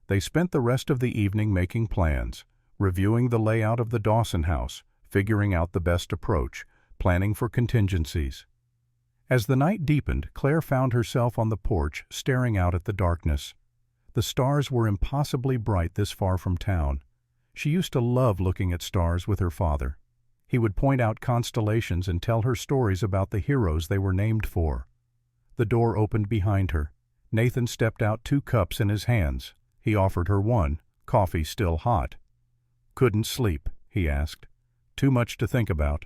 They spent the rest of the evening making plans, reviewing the layout of the Dawson house, figuring out the best approach, planning for contingencies. As the night deepened, Claire found herself on the porch, staring out at the darkness. The stars were impossibly bright this far from town. She used to love looking at stars with her father. He would point out constellations and tell her stories about the heroes they were named for. The door opened behind her. Nathan stepped out, 2 cups in his hands. He offered her one, coffee still hot. Couldn't sleep, he asked. Too much to think about.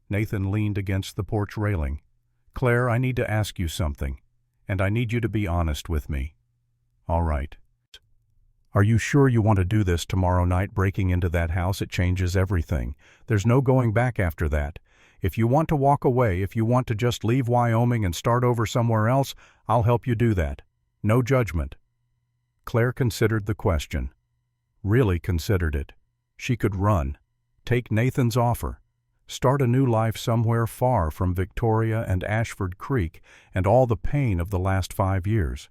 Nathan leaned against the porch railing. Claire, I need to ask you something, and I need you to be honest with me. All right. Are you sure you want to do this tomorrow night, breaking into that house? It changes everything. There's no going back after that. If you want to walk away, if you want to just leave Wyoming and start over somewhere else, I'll help you do that. No judgment. Claire considered the question. Really considered it. She could run. Take Nathan's offer. Start a new life somewhere far from Victoria and Ashford Creek and all the pain of the last 5 years.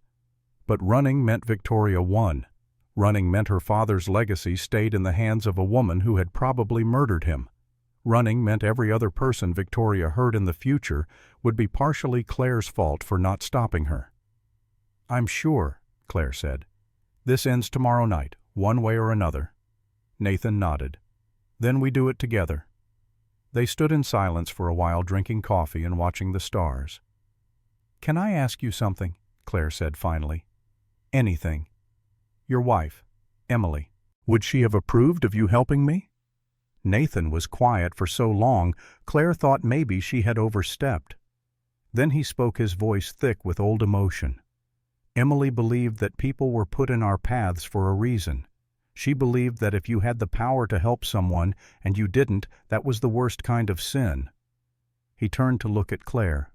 But running meant Victoria won. Running meant her father's legacy stayed in the hands of a woman who had probably murdered him. Running meant every other person Victoria hurt in the future would be partially Claire's fault for not stopping her. I'm sure, Claire said. This ends tomorrow night, one way or another. Nathan nodded. Then we do it together. They stood in silence for a while, drinking coffee and watching the stars. Can I ask you something? Claire said finally. Anything. Your wife, Emily. Would she have approved of you helping me? Nathan was quiet for so long, Claire thought maybe she had overstepped. Then he spoke, his voice thick with old emotion. Emily believed that people were put in our paths for a reason. She believed that if you had the power to help someone and you didn't, that was the worst kind of sin. He turned to look at Claire.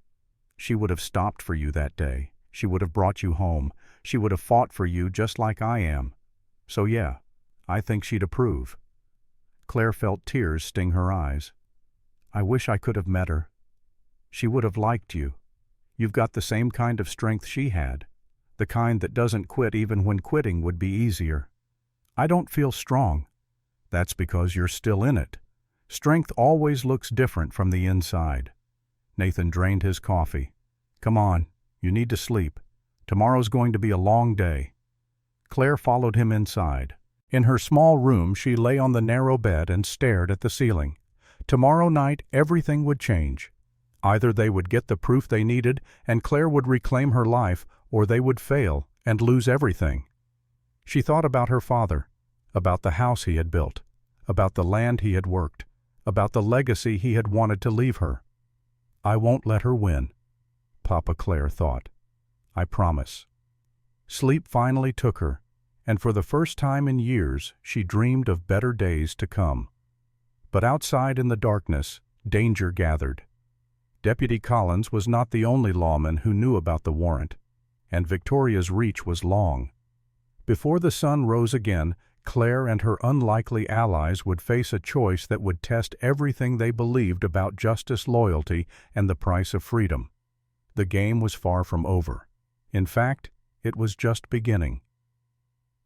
She would have stopped for you that day. She would have brought you home. She would have fought for you just like I am. So yeah, I think she'd approve. Claire felt tears sting her eyes. I wish I could have met her. She would have liked you. You've got the same kind of strength she had, the kind that doesn't quit even when quitting would be easier. I don't feel strong. That's because you're still in it. Strength always looks different from the inside. Nathan drained his coffee. Come on, you need to sleep. Tomorrow's going to be a long day. Claire followed him inside. In her small room, she lay on the narrow bed and stared at the ceiling. Tomorrow night, everything would change. Either they would get the proof they needed and Claire would reclaim her life, or they would fail and lose everything. She thought about her father, about the house he had built, about the land he had worked, about the legacy he had wanted to leave her. I won't let her win, Papa, Claire thought. I promise. Sleep finally took her, and for the first time in years she dreamed of better days to come. But outside in the darkness, danger gathered. Deputy Collins was not the only lawman who knew about the warrant, and Victoria's reach was long. Before the sun rose again, Claire and her unlikely allies would face a choice that would test everything they believed about justice, loyalty, and the price of freedom. The game was far from over. In fact, it was just beginning.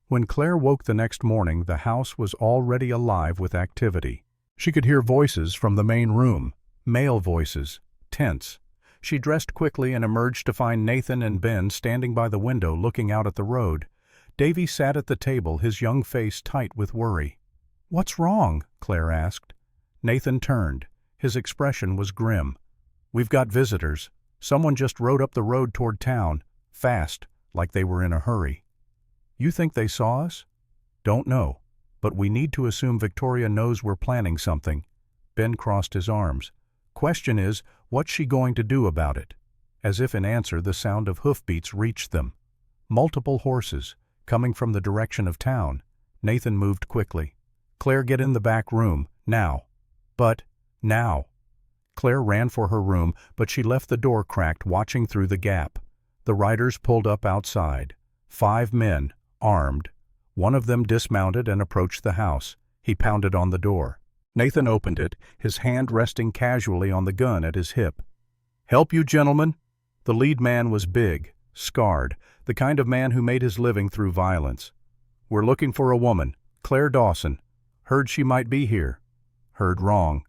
When Claire woke the next morning, the house was already alive with activity. She could hear voices from the main room, male voices, tense. She dressed quickly and emerged to find Nathan and Ben standing by the window looking out at the road. Davy sat at the table, his young face tight with worry. "What's wrong?" Claire asked. Nathan turned. His expression was grim. "We've got visitors. Someone just rode up the road toward town, fast, like they were in a hurry." "You think they saw us?" "Don't know, but we need to assume Victoria knows we're planning something." Ben crossed his arms. "Question is, what's she going to do about it?" As if in answer, the sound of hoofbeats reached them. Multiple horses, coming from the direction of town. Nathan moved quickly. "Claire, get in the back room, now." "But, now." Claire ran for her room, but she left the door cracked, watching through the gap. The riders pulled up outside. 5 men, armed. One of them dismounted and approached the house. He pounded on the door. Nathan opened it, his hand resting casually on the gun at his hip. "Help you, gentlemen?" The lead man was big, scarred, the kind of man who made his living through violence. "We're looking for a woman, Claire Dawson. Heard she might be here." "Heard wrong."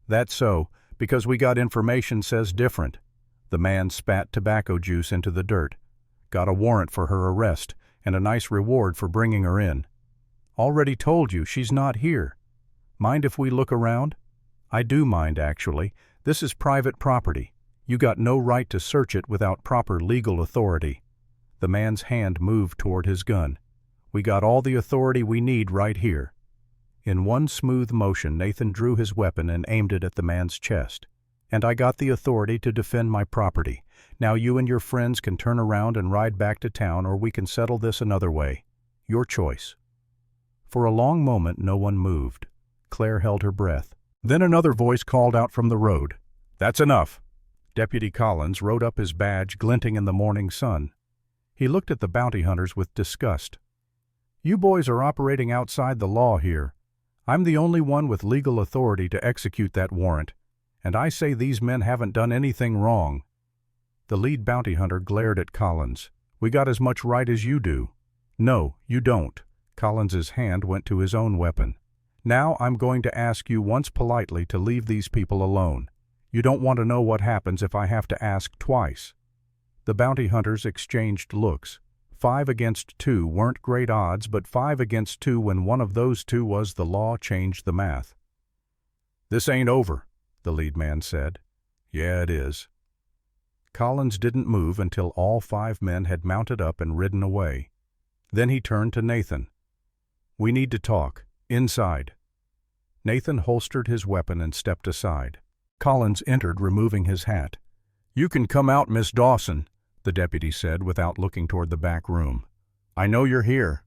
"That's so, because we got information says different." The man spat tobacco juice into the dirt. "Got a warrant for her arrest, and a nice reward for bringing her in." "Already told you, she's not here." "Mind if we look around?" "I do mind, actually. This is private property. You got no right to search it without proper legal authority." The man's hand moved toward his gun. "We got all the authority we need right here." In one smooth motion, Nathan drew his weapon and aimed it at the man's chest. "And I got the authority to defend my property. Now you and your friends can turn around and ride back to town, or we can settle this another way. Your choice." For a long moment no one moved. Claire held her breath. Then another voice called out from the road. "That's enough." Deputy Collins rode up, his badge glinting in the morning sun. He looked at the bounty hunters with disgust. "You boys are operating outside the law here. I'm the only one with legal authority to execute that warrant, and I say these men haven't done anything wrong." The lead bounty hunter glared at Collins. "We got as much right as you do." "No, you don't." Collins's hand went to his own weapon. "Now I'm going to ask you once politely to leave these people alone. You don't want to know what happens if I have to ask twice." The bounty hunters exchanged looks. 5 against 2 weren't great odds, but 5 against 2 when one of those two was the law changed the math. "This ain't over," the lead man said. "Yeah, it is." Collins didn't move until all 5 men had mounted up and ridden away. Then he turned to Nathan. "We need to talk. Inside." Nathan holstered his weapon and stepped aside. Collins entered, removing his hat. "You can come out, Miss Dawson," the deputy said without looking toward the back room. "I know you're here."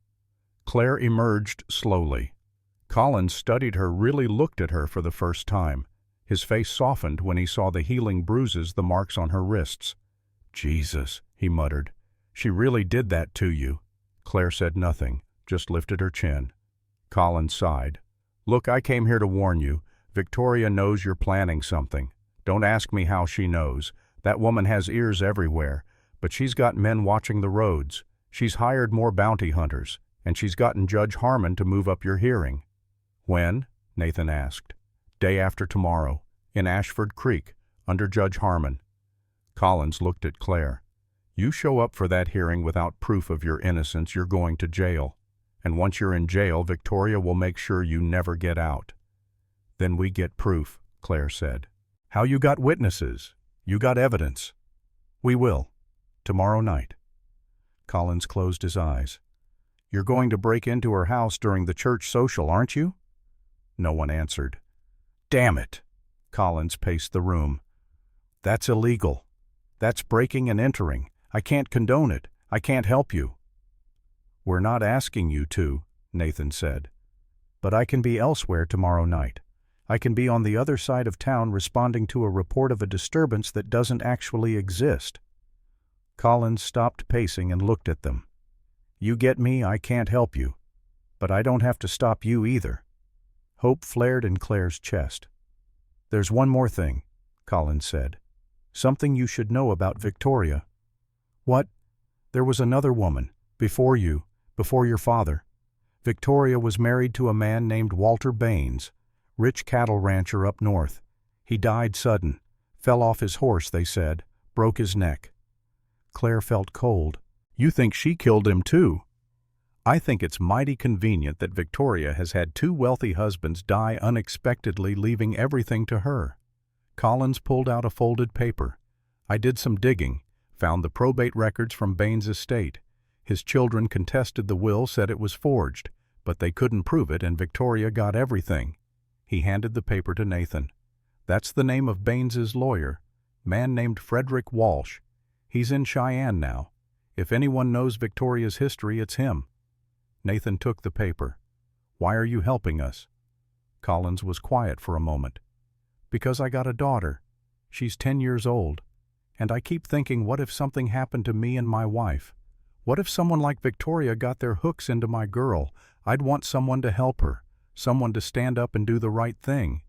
Claire emerged slowly. Collins studied her, really looked at her for the first time. His face softened when he saw the healing bruises, the marks on her wrists. "Jesus," he muttered. "She really did that to you." Claire said nothing, just lifted her chin. Collins sighed. "Look, I came here to warn you. Victoria knows you're planning something. Don't ask me how she knows. That woman has ears everywhere, but she's got men watching the roads. She's hired more bounty hunters, and she's gotten Judge Harmon to move up your hearing." "When?" Nathan asked. "Day after tomorrow, in Ashford Creek, under Judge Harmon." Collins looked at Claire. "You show up for that hearing without proof of your innocence, you're going to jail. And once you're in jail, Victoria will make sure you never get out." "Then we get proof," Claire said. "How you got witnesses? You got evidence." "We will. Tomorrow night." Collins closed his eyes. "You're going to break into her house during the church social, aren't you?" No one answered. "Damn it!" Collins paced the room. "That's illegal. That's breaking and entering. I can't condone it. I can't help you." "We're not asking you to," Nathan said. "But I can be elsewhere tomorrow night. I can be on the other side of town responding to a report of a disturbance that doesn't actually exist." Collins stopped pacing and looked at them. "You get me, I can't help you. But I don't have to stop you either." Hope flared in Claire's chest. "There's one more thing," Collins said. "Something you should know about Victoria." "What?" "There was another woman, before you, before your father. Victoria was married to a man named Walter Baines, rich cattle rancher up north. He died sudden, fell off his horse, they said, broke his neck." Claire felt cold. "You think she killed him too?" "I think it's mighty convenient that Victoria has had 2 wealthy husbands die unexpectedly, leaving everything to her." Collins pulled out a folded paper. "I did some digging, found the probate records from Baines' estate. His children contested the will, said it was forged, but they couldn't prove it, and Victoria got everything." He handed the paper to Nathan. "That's the name of Baines's lawyer, man named Frederick Walsh. He's in Cheyenne now. If anyone knows Victoria's history, it's him." Nathan took the paper. "Why are you helping us?" Collins was quiet for a moment. "Because I got a daughter. She's 10 years old. And I keep thinking, what if something happened to me and my wife? What if someone like Victoria got their hooks into my girl? I'd want someone to help her, someone to stand up and do the right thing."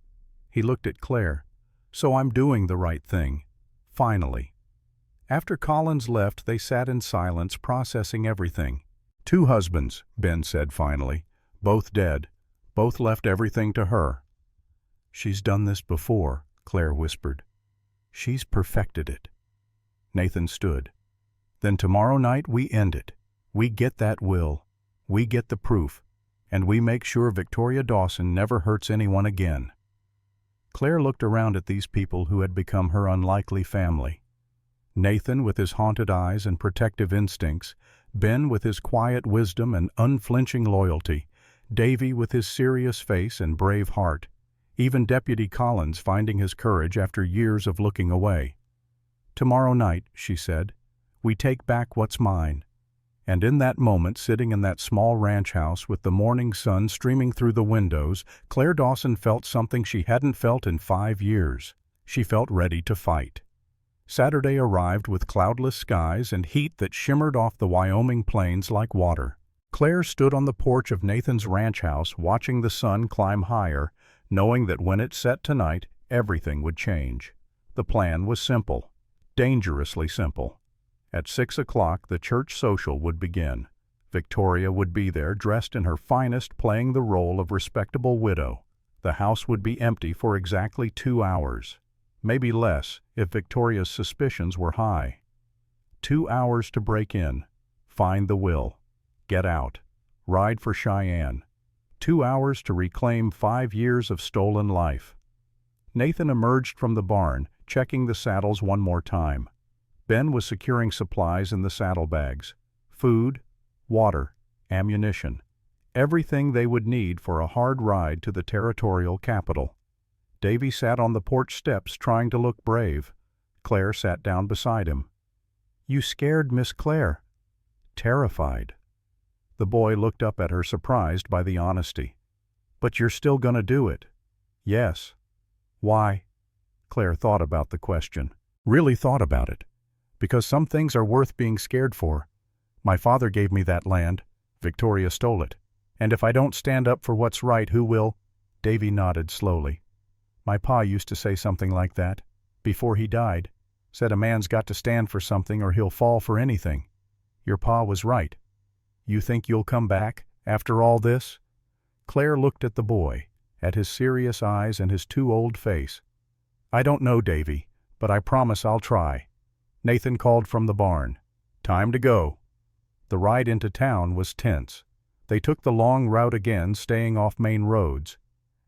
He looked at Claire. "So I'm doing the right thing. Finally." After Collins left, they sat in silence, processing everything. "2 husbands, Ben said finally. "Both dead. Both left everything to her." "She's done this before," Claire whispered. "She's perfected it." Nathan stood. "Then tomorrow night we end it. We get that will. We get the proof. And we make sure Victoria Dawson never hurts anyone again." Claire looked around at these people who had become her unlikely family. Nathan with his haunted eyes and protective instincts, Ben with his quiet wisdom and unflinching loyalty, Davy with his serious face and brave heart, even Deputy Collins finding his courage after years of looking away. "Tomorrow night," she said, "we take back what's mine." And in that moment, sitting in that small ranch house with the morning sun streaming through the windows, Claire Dawson felt something she hadn't felt in 5 years. She felt ready to fight. Saturday arrived with cloudless skies and heat that shimmered off the Wyoming plains like water. Claire stood on the porch of Nathan's ranch house watching the sun climb higher, knowing that when it set tonight, everything would change. The plan was simple, dangerously simple. At 6 o'clock, the church social would begin. Victoria would be there, dressed in her finest, playing the role of respectable widow. The house would be empty for exactly 2 hours. Maybe less, if Victoria's suspicions were high. 2 hours to break in, find the will, get out, ride for Cheyenne. 2 hours to reclaim 5 years of stolen life. Nathan emerged from the barn, checking the saddles one more time. Ben was securing supplies in the saddlebags: food, water, ammunition, everything they would need for a hard ride to the territorial capital. Davy sat on the porch steps trying to look brave. Claire sat down beside him. "You scared Miss Claire." "Terrified." The boy looked up at her, surprised by the honesty. "But you're still gonna do it?" "Yes." "Why?" Claire thought about the question. Really thought about it. "Because some things are worth being scared for. My father gave me that land. Victoria stole it. And if I don't stand up for what's right, who will?" Davy nodded slowly. "My pa used to say something like that, before he died. Said a man's got to stand for something or he'll fall for anything. Your pa was right. You think you'll come back, after all this?" Claire looked at the boy, at his serious eyes and his too old face. "I don't know, Davy, but I promise I'll try." Nathan called from the barn. "Time to go." The ride into town was tense. They took the long route again, staying off main roads.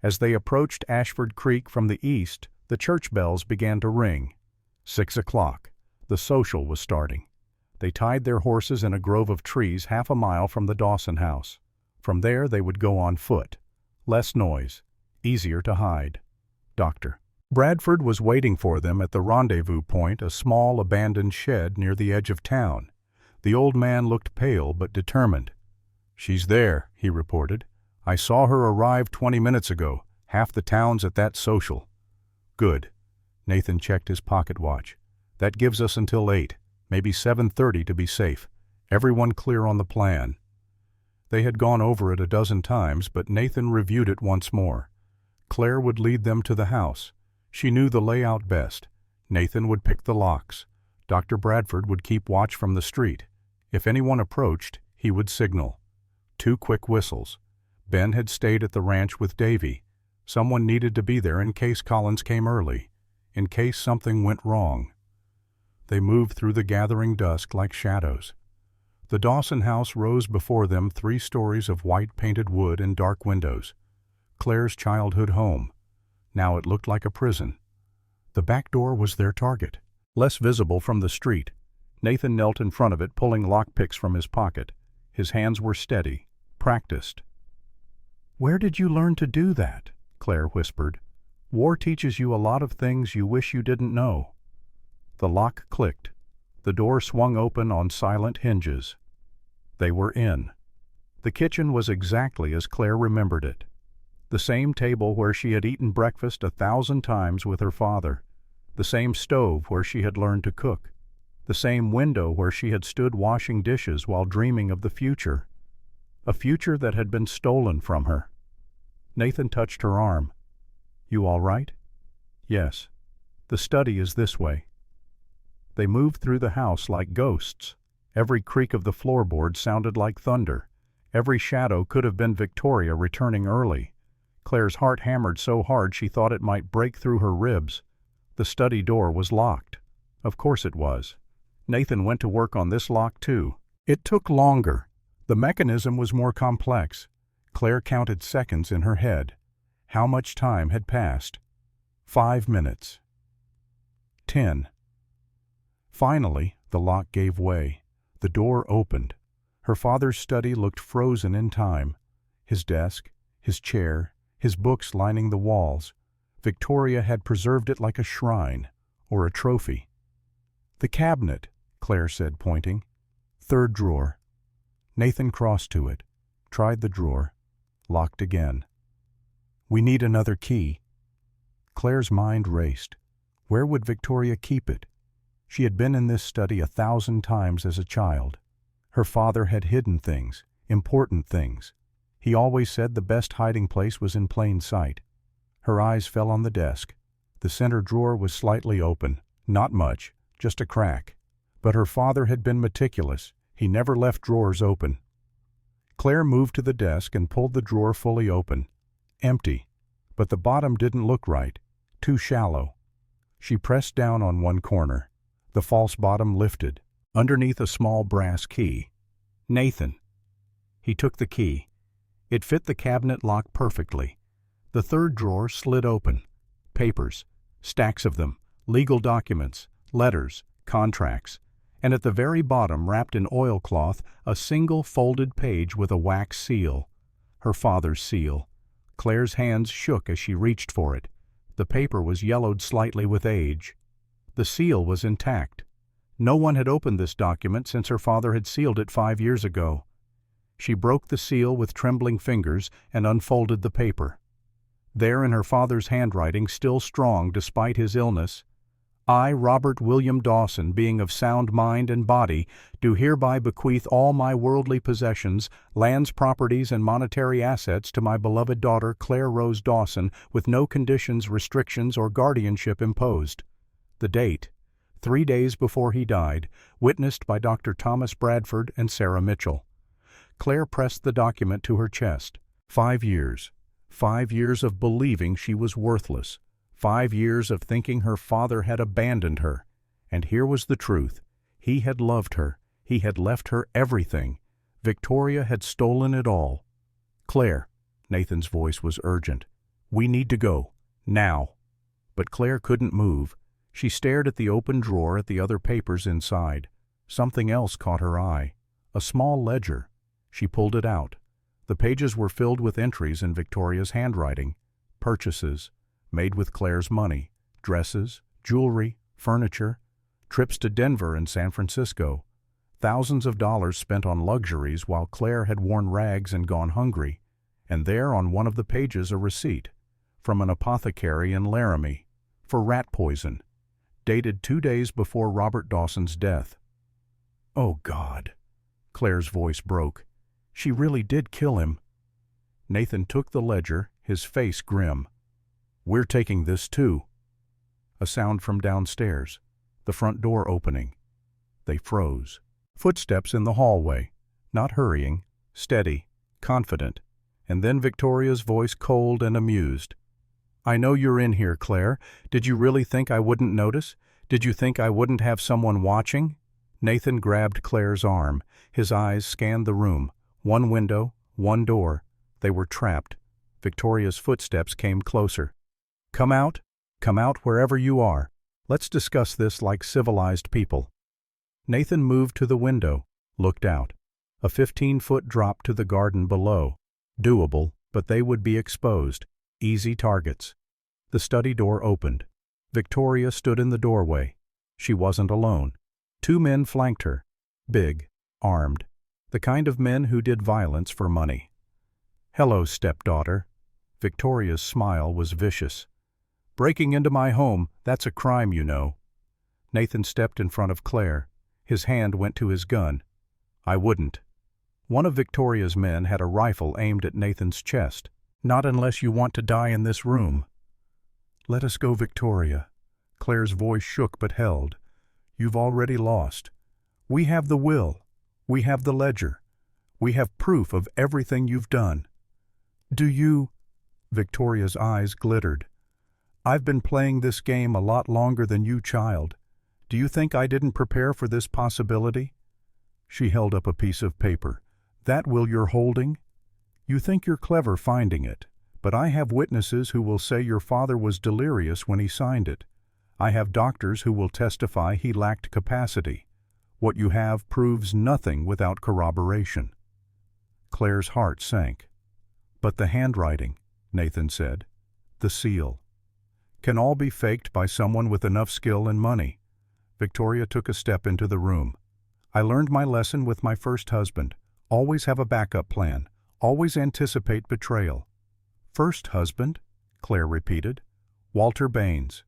As they approached Ashford Creek from the east, the church bells began to ring. 6 o'clock. The social was starting. They tied their horses in a grove of trees half a mile from the Dawson house. From there they would go on foot. Less noise. Easier to hide. Dr. Bradford was waiting for them at the rendezvous point, a small abandoned shed near the edge of town. The old man looked pale but determined. "She's there," he reported. "I saw her arrive 20 minutes ago. Half the town's at that social." "Good." Nathan checked his pocket watch. "That gives us until 8, maybe 7:30 to be safe. Everyone clear on the plan." They had gone over it a dozen times, but Nathan reviewed it once more. Claire would lead them to the house. She knew the layout best. Nathan would pick the locks. Dr. Bradford would keep watch from the street. If anyone approached, he would signal. 2 quick whistles. Ben had stayed at the ranch with Davy. Someone needed to be there in case Collins came early, in case something went wrong. They moved through the gathering dusk like shadows. The Dawson house rose before them, 3 stories of white-painted wood and dark windows. Claire's childhood home. Now it looked like a prison. The back door was their target, less visible from the street. Nathan knelt in front of it, pulling lockpicks from his pocket. His hands were steady, practiced. "Where did you learn to do that?" Claire whispered. "War teaches you a lot of things you wish you didn't know." The lock clicked. The door swung open on silent hinges. They were in. The kitchen was exactly as Claire remembered it. The same table where she had eaten breakfast 1,000 times with her father. The same stove where she had learned to cook. The same window where she had stood washing dishes while dreaming of the future. A future that had been stolen from her. Nathan touched her arm. "You all right?" "Yes. The study is this way." They moved through the house like ghosts. Every creak of the floorboard sounded like thunder. Every shadow could have been Victoria returning early. Claire's heart hammered so hard she thought it might break through her ribs. The study door was locked. Of course it was. Nathan went to work on this lock too. It took longer. The mechanism was more complex. Claire counted seconds in her head. How much time had passed? 5 minutes. 10. Finally, the lock gave way. The door opened. Her father's study looked frozen in time. His desk, his chair, his books lining the walls. Victoria had preserved it like a shrine, or a trophy. "The cabinet," Claire said, pointing. "Third drawer." Nathan crossed to it, tried the drawer, locked again. "We need another key." Claire's mind raced. Where would Victoria keep it? She had been in this study 1,000 times as a child. Her father had hidden things, important things. He always said the best hiding place was in plain sight. Her eyes fell on the desk. The center drawer was slightly open, not much, just a crack. But her father had been meticulous. He never left drawers open. Claire moved to the desk and pulled the drawer fully open. Empty. But the bottom didn't look right. Too shallow. She pressed down on one corner. The false bottom lifted. Underneath a small brass key. Nathan. He took the key. It fit the cabinet lock perfectly. The third drawer slid open. Papers. Stacks of them. Legal documents. Letters. Contracts. And at the very bottom, wrapped in oilcloth, a single folded page with a wax seal. Her father's seal. Claire's hands shook as she reached for it. The paper was yellowed slightly with age. The seal was intact. No one had opened this document since her father had sealed it 5 years ago. She broke the seal with trembling fingers and unfolded the paper. There in her father's handwriting, still strong despite his illness, "I, Robert William Dawson, being of sound mind and body, do hereby bequeath all my worldly possessions, lands, properties, and monetary assets to my beloved daughter Claire Rose Dawson, with no conditions, restrictions, or guardianship imposed." The date, 3 days before he died, witnessed by Dr. Thomas Bradford and Sarah Mitchell. Claire pressed the document to her chest. 5 years. 5 years of believing she was worthless. 5 years of thinking her father had abandoned her. And here was the truth. He had loved her. He had left her everything. Victoria had stolen it all. "Claire," Nathan's voice was urgent. "We need to go. Now." But Claire couldn't move. She stared at the open drawer, at the other papers inside. Something else caught her eye. A small ledger. She pulled it out. The pages were filled with entries in Victoria's handwriting. Purchases. Made with Claire's money. Dresses, jewelry, furniture. Trips to Denver and San Francisco. Thousands of dollars spent on luxuries while Claire had worn rags and gone hungry. And there on one of the pages a receipt. From an apothecary in Laramie. For rat poison. Dated 2 days before Robert Dawson's death. "Oh, God." Claire's voice broke. "She really did kill him." Nathan took the ledger, his face grim. "We're taking this too." A sound from downstairs. The front door opening. They froze. Footsteps in the hallway. Not hurrying. Steady. Confident. And then Victoria's voice, cold and amused. "I know you're in here, Claire. Did you really think I wouldn't notice? Did you think I wouldn't have someone watching?" Nathan grabbed Claire's arm. His eyes scanned the room. One window, one door. They were trapped. Victoria's footsteps came closer. Come out wherever you are. Let's discuss this like civilized people." Nathan moved to the window, looked out. A 15-foot drop to the garden below. Doable, but they would be exposed. Easy targets. The study door opened. Victoria stood in the doorway. She wasn't alone. 2 men flanked her. Big, armed. The kind of men who did violence for money. "Hello, stepdaughter." Victoria's smile was vicious. "Breaking into my home, that's a crime, you know." Nathan stepped in front of Claire. His hand went to his gun. "I wouldn't." One of Victoria's men had a rifle aimed at Nathan's chest. "Not unless you want to die in this room." "Let us go, Victoria." Claire's voice shook but held. "You've already lost. We have the will. We have the ledger. We have proof of everything you've done." "Do you—" Victoria's eyes glittered. "I've been playing this game a lot longer than you, child. Do you think I didn't prepare for this possibility?" She held up a piece of paper. "That will you're holding? You think you're clever finding it, but I have witnesses who will say your father was delirious when he signed it. I have doctors who will testify he lacked capacity. What you have proves nothing without corroboration." Claire's heart sank. But the handwriting, Nathan said. The seal. Can all be faked by someone with enough skill and money. Victoria took a step into the room. I learned my lesson with my first husband. Always have a backup plan. Always anticipate betrayal. First husband? Claire repeated. Walter Baines.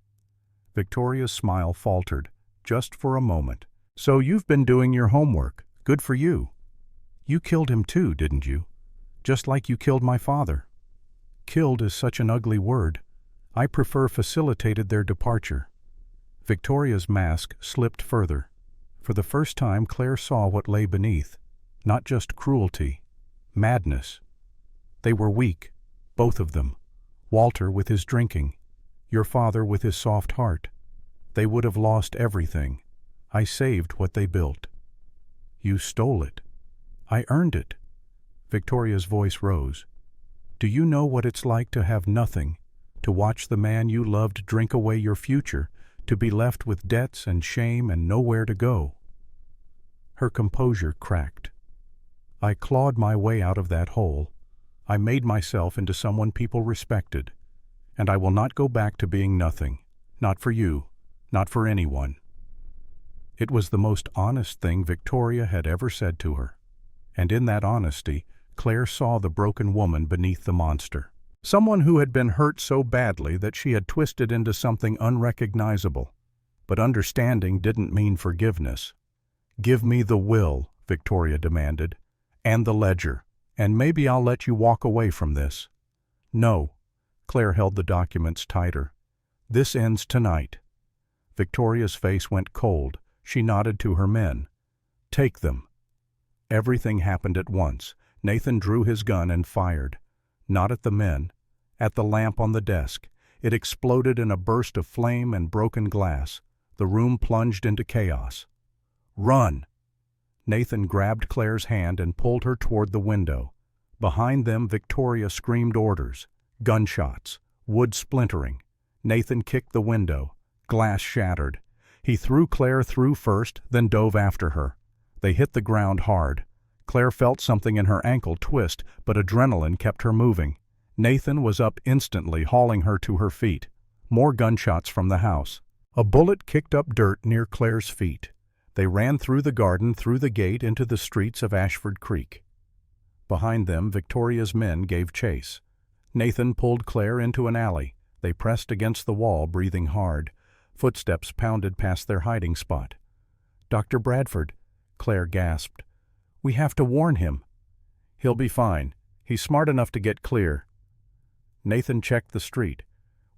Victoria's smile faltered, just for a moment. So you've been doing your homework. Good for you. You killed him too, didn't you? Just like you killed my father. Killed is such an ugly word. I prefer facilitated their departure. Victoria's mask slipped further. For the first time, Claire saw what lay beneath. Not just cruelty. Madness. They were weak, both of them. Walter with his drinking. Your father with his soft heart. They would have lost everything. I saved what they built. You stole it. I earned it. Victoria's voice rose. Do you know what it's like to have nothing, to watch the man you loved drink away your future, to be left with debts and shame and nowhere to go? Her composure cracked. I clawed my way out of that hole. I made myself into someone people respected. And I will not go back to being nothing. Not for you. Not for anyone. It was the most honest thing Victoria had ever said to her. And in that honesty, Claire saw the broken woman beneath the monster. Someone who had been hurt so badly that she had twisted into something unrecognizable. But understanding didn't mean forgiveness. Give me the will, Victoria demanded, and the ledger, and maybe I'll let you walk away from this. No. Claire held the documents tighter. This ends tonight. Victoria's face went cold. She nodded to her men. Take them. Everything happened at once. Nathan drew his gun and fired. Not at the men. At the lamp on the desk. It exploded in a burst of flame and broken glass. The room plunged into chaos. Run! Nathan grabbed Claire's hand and pulled her toward the window. Behind them, Victoria screamed orders. Gunshots. Wood splintering. Nathan kicked the window. Glass shattered. He threw Claire through first, then dove after her. They hit the ground hard. Claire felt something in her ankle twist, but adrenaline kept her moving. Nathan was up instantly, hauling her to her feet. More gunshots from the house. A bullet kicked up dirt near Claire's feet. They ran through the garden, through the gate, into the streets of Ashford Creek. Behind them, Victoria's men gave chase. Nathan pulled Claire into an alley. They pressed against the wall, breathing hard. Footsteps pounded past their hiding spot. Dr. Bradford, Claire gasped. We have to warn him. He'll be fine. He's smart enough to get clear. Nathan checked the street.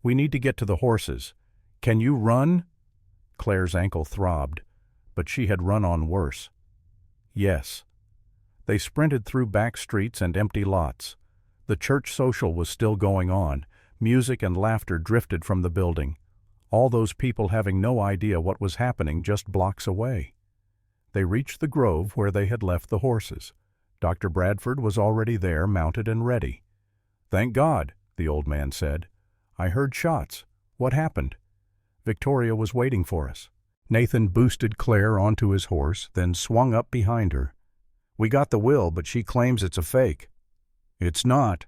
We need to get to the horses. Can you run? Claire's ankle throbbed, but she had run on worse. Yes. They sprinted through back streets and empty lots. The church social was still going on. Music and laughter drifted from the building. All those people having no idea what was happening just blocks away. They reached the grove where they had left the horses. Dr. Bradford was already there, mounted and ready. Thank God, the old man said. I heard shots. What happened? Victoria was waiting for us. Nathan boosted Claire onto his horse, then swung up behind her. We got the will, but she claims it's a fake. It's not.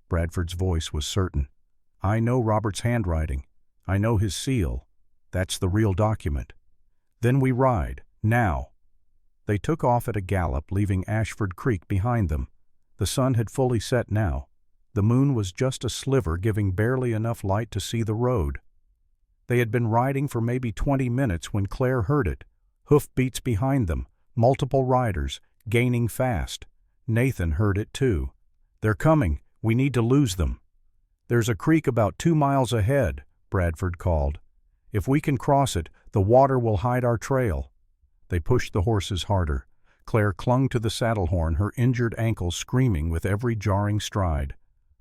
Bradford's voice was certain. I know Robert's handwriting. I know his seal. That's the real document. Then we ride. Now. They took off at a gallop, leaving Ashford Creek behind them. The sun had fully set now. The moon was just a sliver, giving barely enough light to see the road. They had been riding for maybe 20 minutes when Claire heard it. Hoofbeats behind them, multiple riders, gaining fast. Nathan heard it too. They're coming. We need to lose them. There's a creek about 2 miles ahead, Bradford called. If we can cross it, the water will hide our trail. They pushed the horses harder. Claire clung to the saddle horn, her injured ankle screaming with every jarring stride.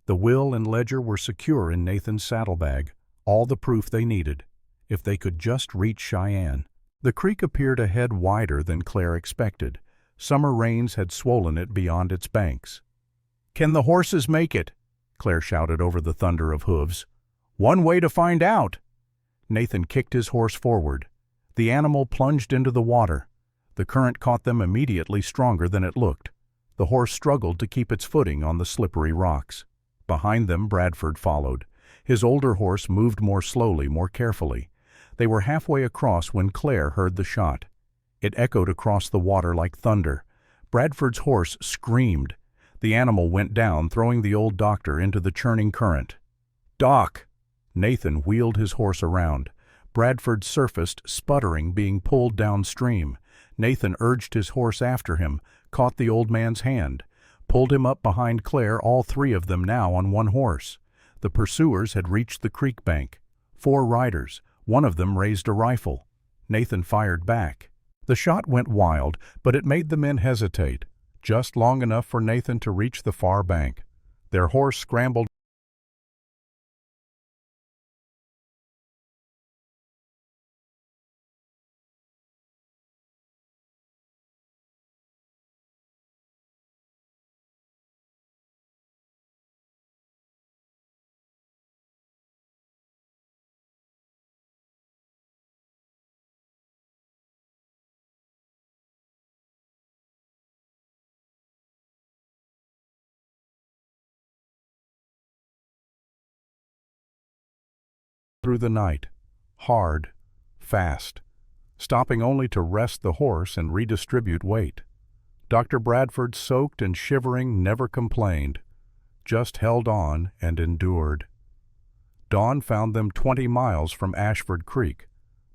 The will and ledger were secure in Nathan's saddlebag, all the proof they needed. If they could just reach Cheyenne. The creek appeared ahead wider than Claire expected. Summer rains had swollen it beyond its banks. Can the horses make it? Claire shouted over the thunder of hooves. One way to find out. Nathan kicked his horse forward. The animal plunged into the water. The current caught them immediately, stronger than it looked. The horse struggled to keep its footing on the slippery rocks. Behind them, Bradford followed. His older horse moved more slowly, more carefully. They were halfway across when Claire heard the shot. It echoed across the water like thunder. Bradford's horse screamed. The animal went down, throwing the old doctor into the churning current. "Doc!" Nathan wheeled his horse around. Bradford surfaced, sputtering, being pulled downstream. Nathan urged his horse after him, caught the old man's hand, pulled him up behind Claire, all three of them now on one horse. The pursuers had reached the creek bank. 4 riders. One of them raised a rifle. Nathan fired back. The shot went wild, but it made the men hesitate, just long enough for Nathan to reach the far bank. Their horse scrambled through the night, hard, fast, stopping only to rest the horse and redistribute weight. Dr. Bradford, soaked and shivering, never complained, just held on and endured. Dawn found them 20 miles from Ashford Creek.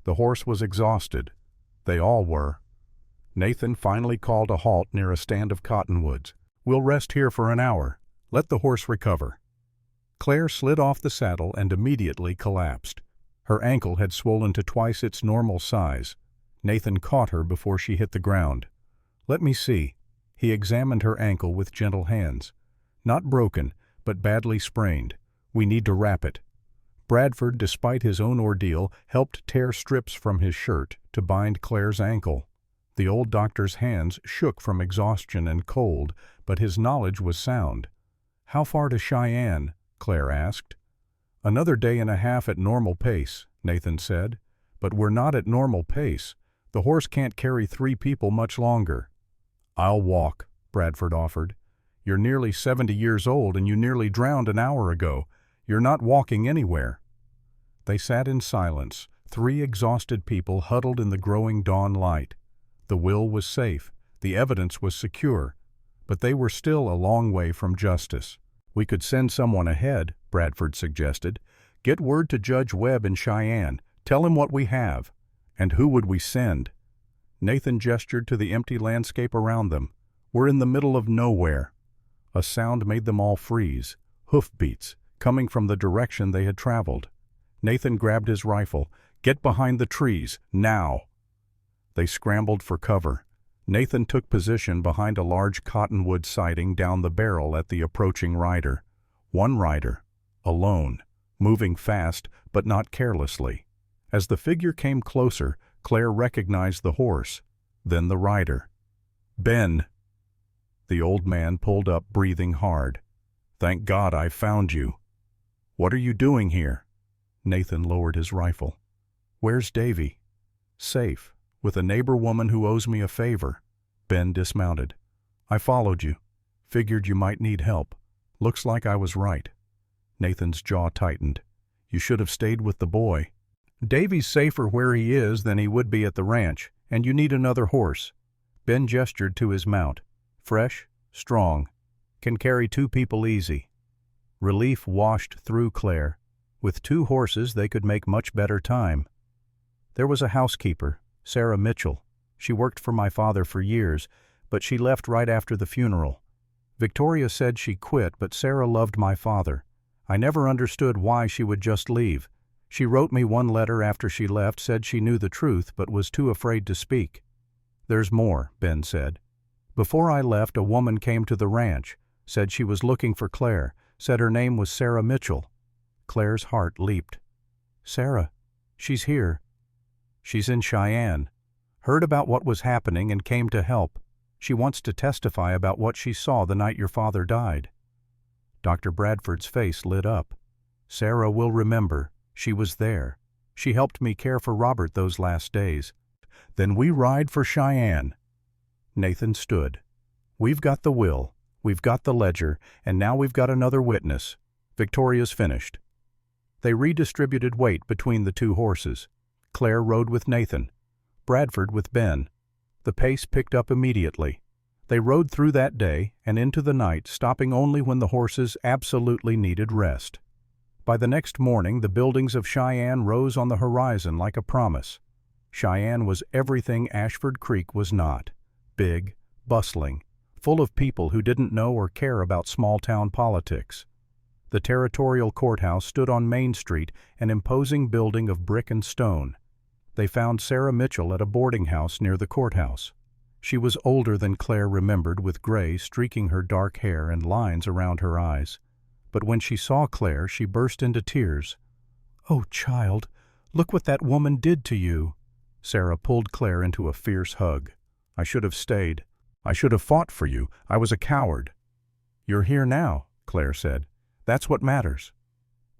The horse was exhausted. They all were. Nathan finally called a halt near a stand of cottonwoods. "We'll rest here for an hour. Let the horse recover." Claire slid off the saddle and immediately collapsed. Her ankle had swollen to twice its normal size. Nathan caught her before she hit the ground. "Let me see." He examined her ankle with gentle hands. "Not broken, but badly sprained. We need to wrap it." Bradford, despite his own ordeal, helped tear strips from his shirt to bind Claire's ankle. The old doctor's hands shook from exhaustion and cold, but his knowledge was sound. "How far to Cheyenne?" Claire asked. "Another day and a half at normal pace," Nathan said. "But we're not at normal pace. The horse can't carry 3 people much longer." "I'll walk," Bradford offered. "You're nearly 70 years old and you nearly drowned an hour ago. You're not walking anywhere." They sat in silence, 3 exhausted people huddled in the growing dawn light. The will was safe, the evidence was secure, but they were still a long way from justice. "We could send someone ahead," Bradford suggested. "Get word to Judge Webb in Cheyenne. Tell him what we have." "And who would we send?" Nathan gestured to the empty landscape around them. "We're in the middle of nowhere." A sound made them all freeze. Hoofbeats, coming from the direction they had traveled. Nathan grabbed his rifle. "Get behind the trees, now!" They scrambled for cover. Nathan took position behind a large cottonwood siding down the barrel at the approaching rider. One rider, alone, moving fast but not carelessly. As the figure came closer, Claire recognized the horse, then the rider. "Ben!" The old man pulled up, breathing hard. "Thank God I found you." "What are you doing here?" Nathan lowered his rifle. "Where's Davy?" "Safe, with a neighbor woman who owes me a favor." Ben dismounted. "I followed you. Figured you might need help. Looks like I was right." Nathan's jaw tightened. "You should have stayed with the boy." "Davy's safer where he is than he would be at the ranch, and you need another horse." Ben gestured to his mount. "Fresh, strong, can carry 2 people easy." Relief washed through Claire. With 2 horses they could make much better time. There was a housekeeper, Sarah Mitchell. She worked for my father for years, but she left right after the funeral. Victoria said she quit, but Sarah loved my father. I never understood why she would just leave. She wrote me one letter after she left, said she knew the truth but was too afraid to speak. "There's more," Ben said. "Before I left, a woman came to the ranch, said she was looking for Claire, said her name was Sarah Mitchell." Claire's heart leaped. "Sarah, she's here. She's in Cheyenne. Heard about what was happening and came to help. She wants to testify about what she saw the night your father died." Dr. Bradford's face lit up. "Sarah will remember. She was there. She helped me care for Robert those last days." "Then we ride for Cheyenne." Nathan stood. We've got the will, we've got the ledger, and now we've got another witness. Victoria's finished." They redistributed weight between the two horses. Claire rode with Nathan, Bradford with Ben. The pace picked up immediately. They rode through that day and into the night, stopping only when the horses absolutely needed rest. By the next morning, the buildings of Cheyenne rose on the horizon like a promise. Cheyenne was everything Ashford Creek was not: big, bustling, full of people who didn't know or care about small-town politics. The territorial courthouse stood on Main Street, an imposing building of brick and stone. They found Sarah Mitchell at a boarding house near the courthouse. She was older than Claire remembered, with gray streaking her dark hair and lines around her eyes. But when she saw Claire, she burst into tears. "Oh, child, look what that woman did to you." Sarah pulled Claire into a fierce hug. "I should have stayed. I should have fought for you. I was a coward." "You're here now," Claire said. "That's what matters."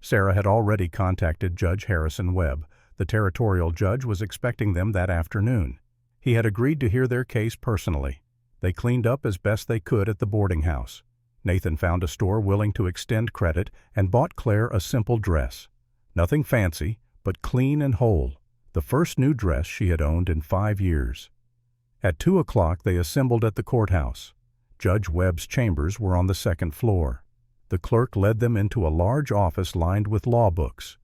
Sarah had already contacted Judge Harrison Webb. The territorial judge was expecting them that afternoon. He had agreed to hear their case personally. They cleaned up as best they could at the boarding house. Nathan found a store willing to extend credit and bought Claire a simple dress. Nothing fancy, but clean and whole. The first new dress she had owned in 5 years. At 2 o'clock they assembled at the courthouse. Judge Webb's chambers were on the second floor. The clerk led them into a large office lined with law books.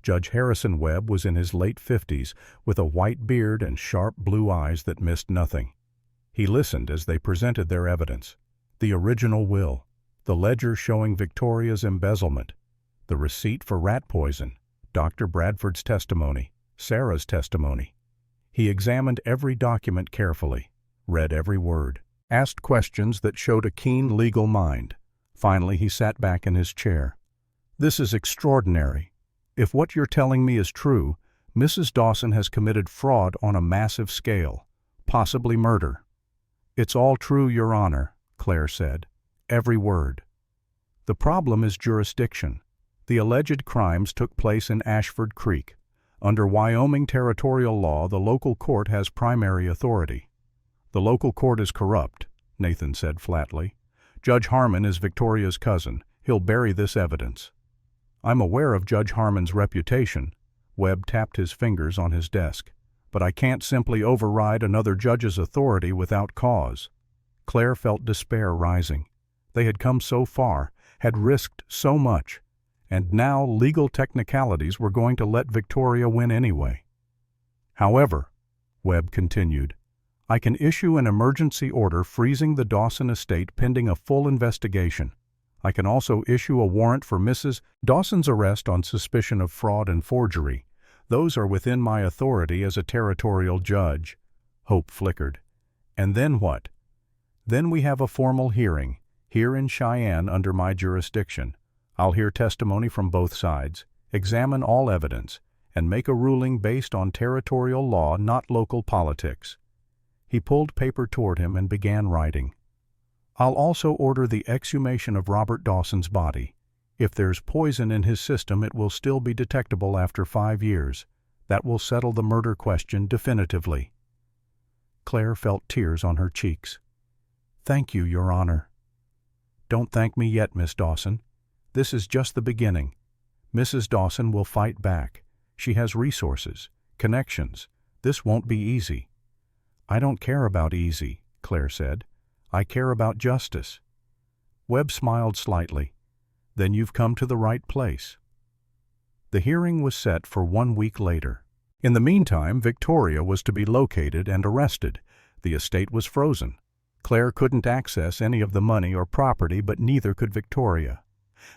Judge Harrison Webb was in his late 50s, with a white beard and sharp blue eyes that missed nothing. He listened as they presented their evidence: the original will, the ledger showing Victoria's embezzlement, the receipt for rat poison, Dr. Bradford's testimony, Sarah's testimony. He examined every document carefully, read every word, asked questions that showed a keen legal mind. Finally, he sat back in his chair. "This is extraordinary. If what you're telling me is true, Mrs. Dawson has committed fraud on a massive scale, possibly murder." "It's all true, Your Honor," Claire said. "Every word. The problem is jurisdiction. The alleged crimes took place in Ashford Creek. Under Wyoming territorial law, the local court has primary authority." "The local court is corrupt," Nathan said flatly. "Judge Harmon is Victoria's cousin. He'll bury this evidence." "I'm aware of Judge Harmon's reputation." Webb tapped his fingers on his desk. "But I can't simply override another judge's authority without cause." Claire felt despair rising. They had come so far, had risked so much, and now legal technicalities were going to let Victoria win anyway. "However," Webb continued, "I can issue an emergency order freezing the Dawson estate pending a full investigation. I can also issue a warrant for Mrs. Dawson's arrest on suspicion of fraud and forgery. Those are within my authority as a territorial judge." Hope flickered. "And then what?" "Then we have a formal hearing, here in Cheyenne under my jurisdiction. I'll hear testimony from both sides, examine all evidence, and make a ruling based on territorial law, not local politics." He pulled paper toward him and began writing. "I'll also order the exhumation of Robert Dawson's body. If there's poison in his system, it will still be detectable after 5 years. That will settle the murder question definitively." Claire felt tears on her cheeks. "Thank you, Your Honor." "Don't thank me yet, Miss Dawson. This is just the beginning. Mrs. Dawson will fight back. She has resources, connections. This won't be easy." "I don't care about easy," Claire said. "I care about justice." Webb smiled slightly. "Then you've come to the right place." The hearing was set for 1 week later. In the meantime, Victoria was to be located and arrested. The estate was frozen. Claire couldn't access any of the money or property, but neither could Victoria.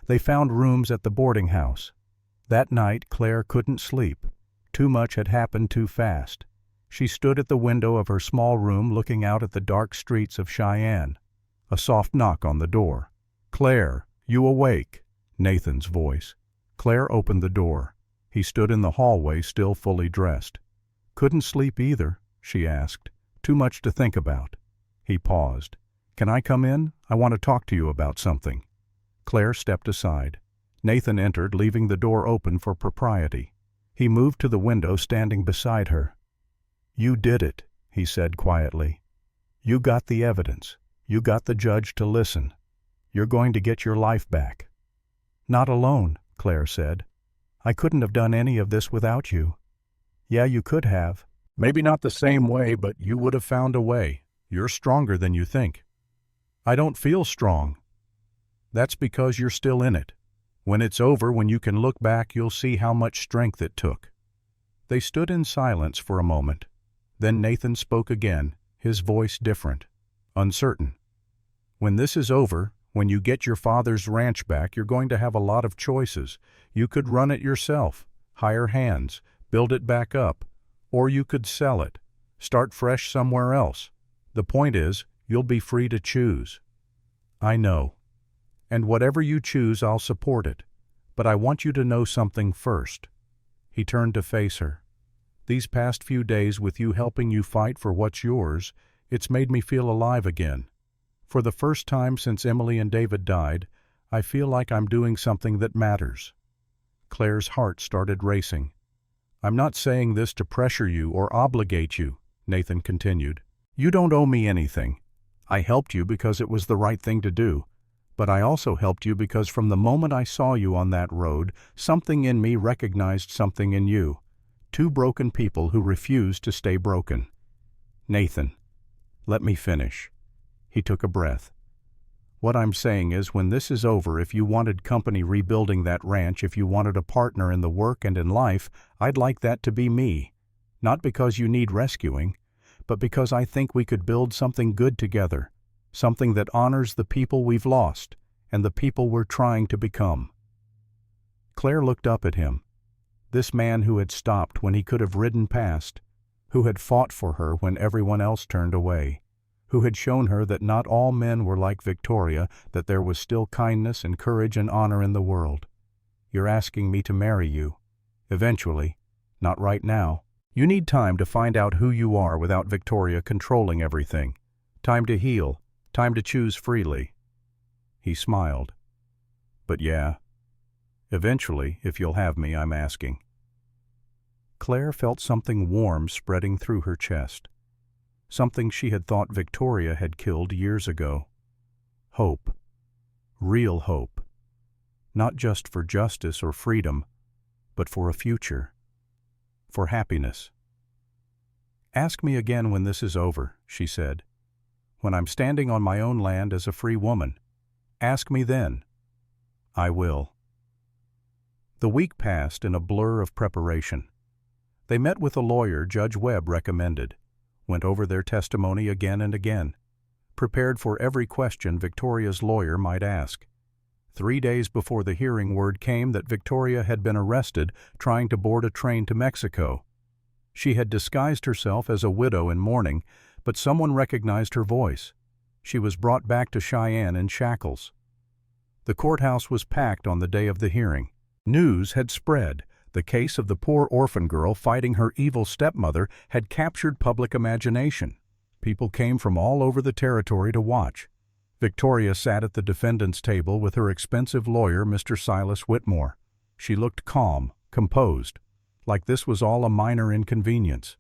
They found rooms at the boarding house. That night, Claire couldn't sleep. Too much had happened too fast. She stood at the window of her small room looking out at the dark streets of Cheyenne. A soft knock on the door. "Claire, you awake?" Nathan's voice. Claire opened the door. He stood in the hallway, still fully dressed. "Couldn't sleep either?" she asked. "Too much to think about." He paused. "Can I come in? I want to talk to you about something." Claire stepped aside. Nathan entered, leaving the door open for propriety. He moved to the window, standing beside her. "You did it," he said quietly. "You got the evidence. You got the judge to listen. You're going to get your life back." "Not alone," Claire said. "I couldn't have done any of this without you." "Yeah, you could have. Maybe not the same way, but you would have found a way. You're stronger than you think." "I don't feel strong." "That's because you're still in it. When it's over, when you can look back, you'll see how much strength it took." They stood in silence for a moment. Then Nathan spoke again, his voice different, uncertain. "When this is over, when you get your father's ranch back, you're going to have a lot of choices. You could run it yourself, hire hands, build it back up, or you could sell it, start fresh somewhere else. The point is, you'll be free to choose." "I know. And whatever you choose, I'll support it. But I want you to know something first." He turned to face her. "These past few days with you helping you fight for what's yours, it's made me feel alive again. For the first time since Emily and David died, I feel like I'm doing something that matters." Claire's heart started racing. "I'm not saying this to pressure you or obligate you," Nathan continued. "You don't owe me anything. I helped you because it was the right thing to do. But I also helped you because from the moment I saw you on that road, something in me recognized something in you. Two broken people who refused to stay broken." "Nathan, let me finish." He took a breath. "What I'm saying is, when this is over, if you wanted company rebuilding that ranch, if you wanted a partner in the work and in life, I'd like that to be me. Not because you need rescuing, but because I think we could build something good together. Something that honors the people we've lost and the people we're trying to become." Claire looked up at him. This man who had stopped when he could have ridden past, who had fought for her when everyone else turned away, who had shown her that not all men were like Victoria, that there was still kindness and courage and honor in the world. "You're asking me to marry you. Eventually. Not right now. You need time to find out who you are without Victoria controlling everything. Time to heal. Time to choose freely." He smiled. "But yeah, eventually, if you'll have me, I'm asking." Claire felt something warm spreading through her chest. Something she had thought Victoria had killed years ago. Hope. Real hope. Not just for justice or freedom, but for a future. For happiness. "Ask me again when this is over," she said. "When I'm standing on my own land as a free woman. Ask me then." "I will." The week passed in a blur of preparation. They met with a lawyer Judge Webb recommended, went over their testimony again and again, prepared for every question Victoria's lawyer might ask. 3 days before the hearing, word came that Victoria had been arrested trying to board a train to Mexico. She had disguised herself as a widow in mourning, but someone recognized her voice. She was brought back to Cheyenne in shackles. The courthouse was packed on the day of the hearing. News had spread. The case of the poor orphan girl fighting her evil stepmother had captured public imagination. People came from all over the territory to watch. Victoria sat at the defendant's table with her expensive lawyer, Mr. Silas Whitmore. She looked calm, composed, like this was all a minor inconvenience.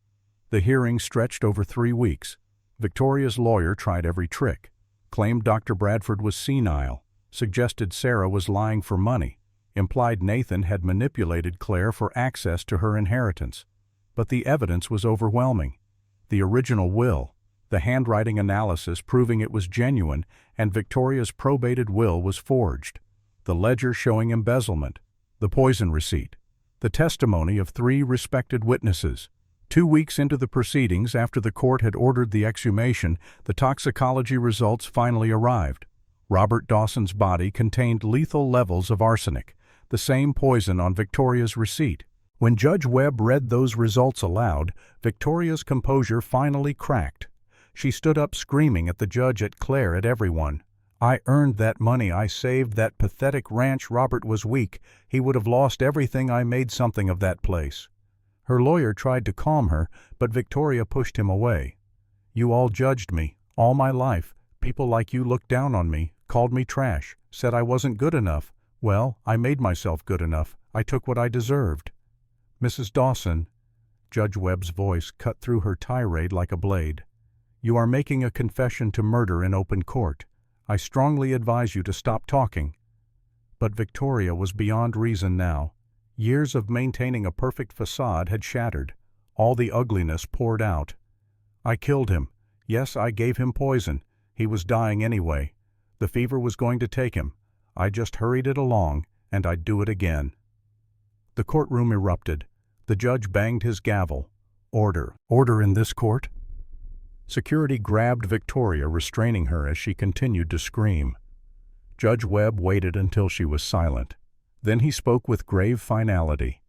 The hearing stretched over 3 weeks. Victoria's lawyer tried every trick, claimed Dr. Bradford was senile, suggested Sarah was lying for money, implied Nathan had manipulated Claire for access to her inheritance. But the evidence was overwhelming. The original will, the handwriting analysis proving it was genuine, and Victoria's probated will was forged. The ledger showing embezzlement, the poison receipt, the testimony of 3 respected witnesses. 2 weeks into the proceedings, after the court had ordered the exhumation, the toxicology results finally arrived. Robert Dawson's body contained lethal levels of arsenic, the same poison on Victoria's receipt. When Judge Webb read those results aloud, Victoria's composure finally cracked. She stood up screaming at the judge, at Claire, at everyone. "I earned that money. I saved that pathetic ranch. Robert was weak. He would have lost everything. I made something of that place." Her lawyer tried to calm her, but Victoria pushed him away. "You all judged me, all my life. People like you looked down on me, called me trash, said I wasn't good enough. Well, I made myself good enough. I took what I deserved." "Mrs. Dawson," Judge Webb's voice cut through her tirade like a blade, You are making a confession to murder in open court. I strongly advise you to stop talking." But Victoria was beyond reason now. Years of maintaining a perfect facade had shattered. All the ugliness poured out. "I killed him. Yes, I gave him poison. He was dying anyway. The fever was going to take him. I just hurried it along, and I'd do it again." The courtroom erupted. The judge banged his gavel. "Order. Order in this court." Security grabbed Victoria, restraining her as she continued to scream. Judge Webb waited until she was silent. Then he spoke with grave finality.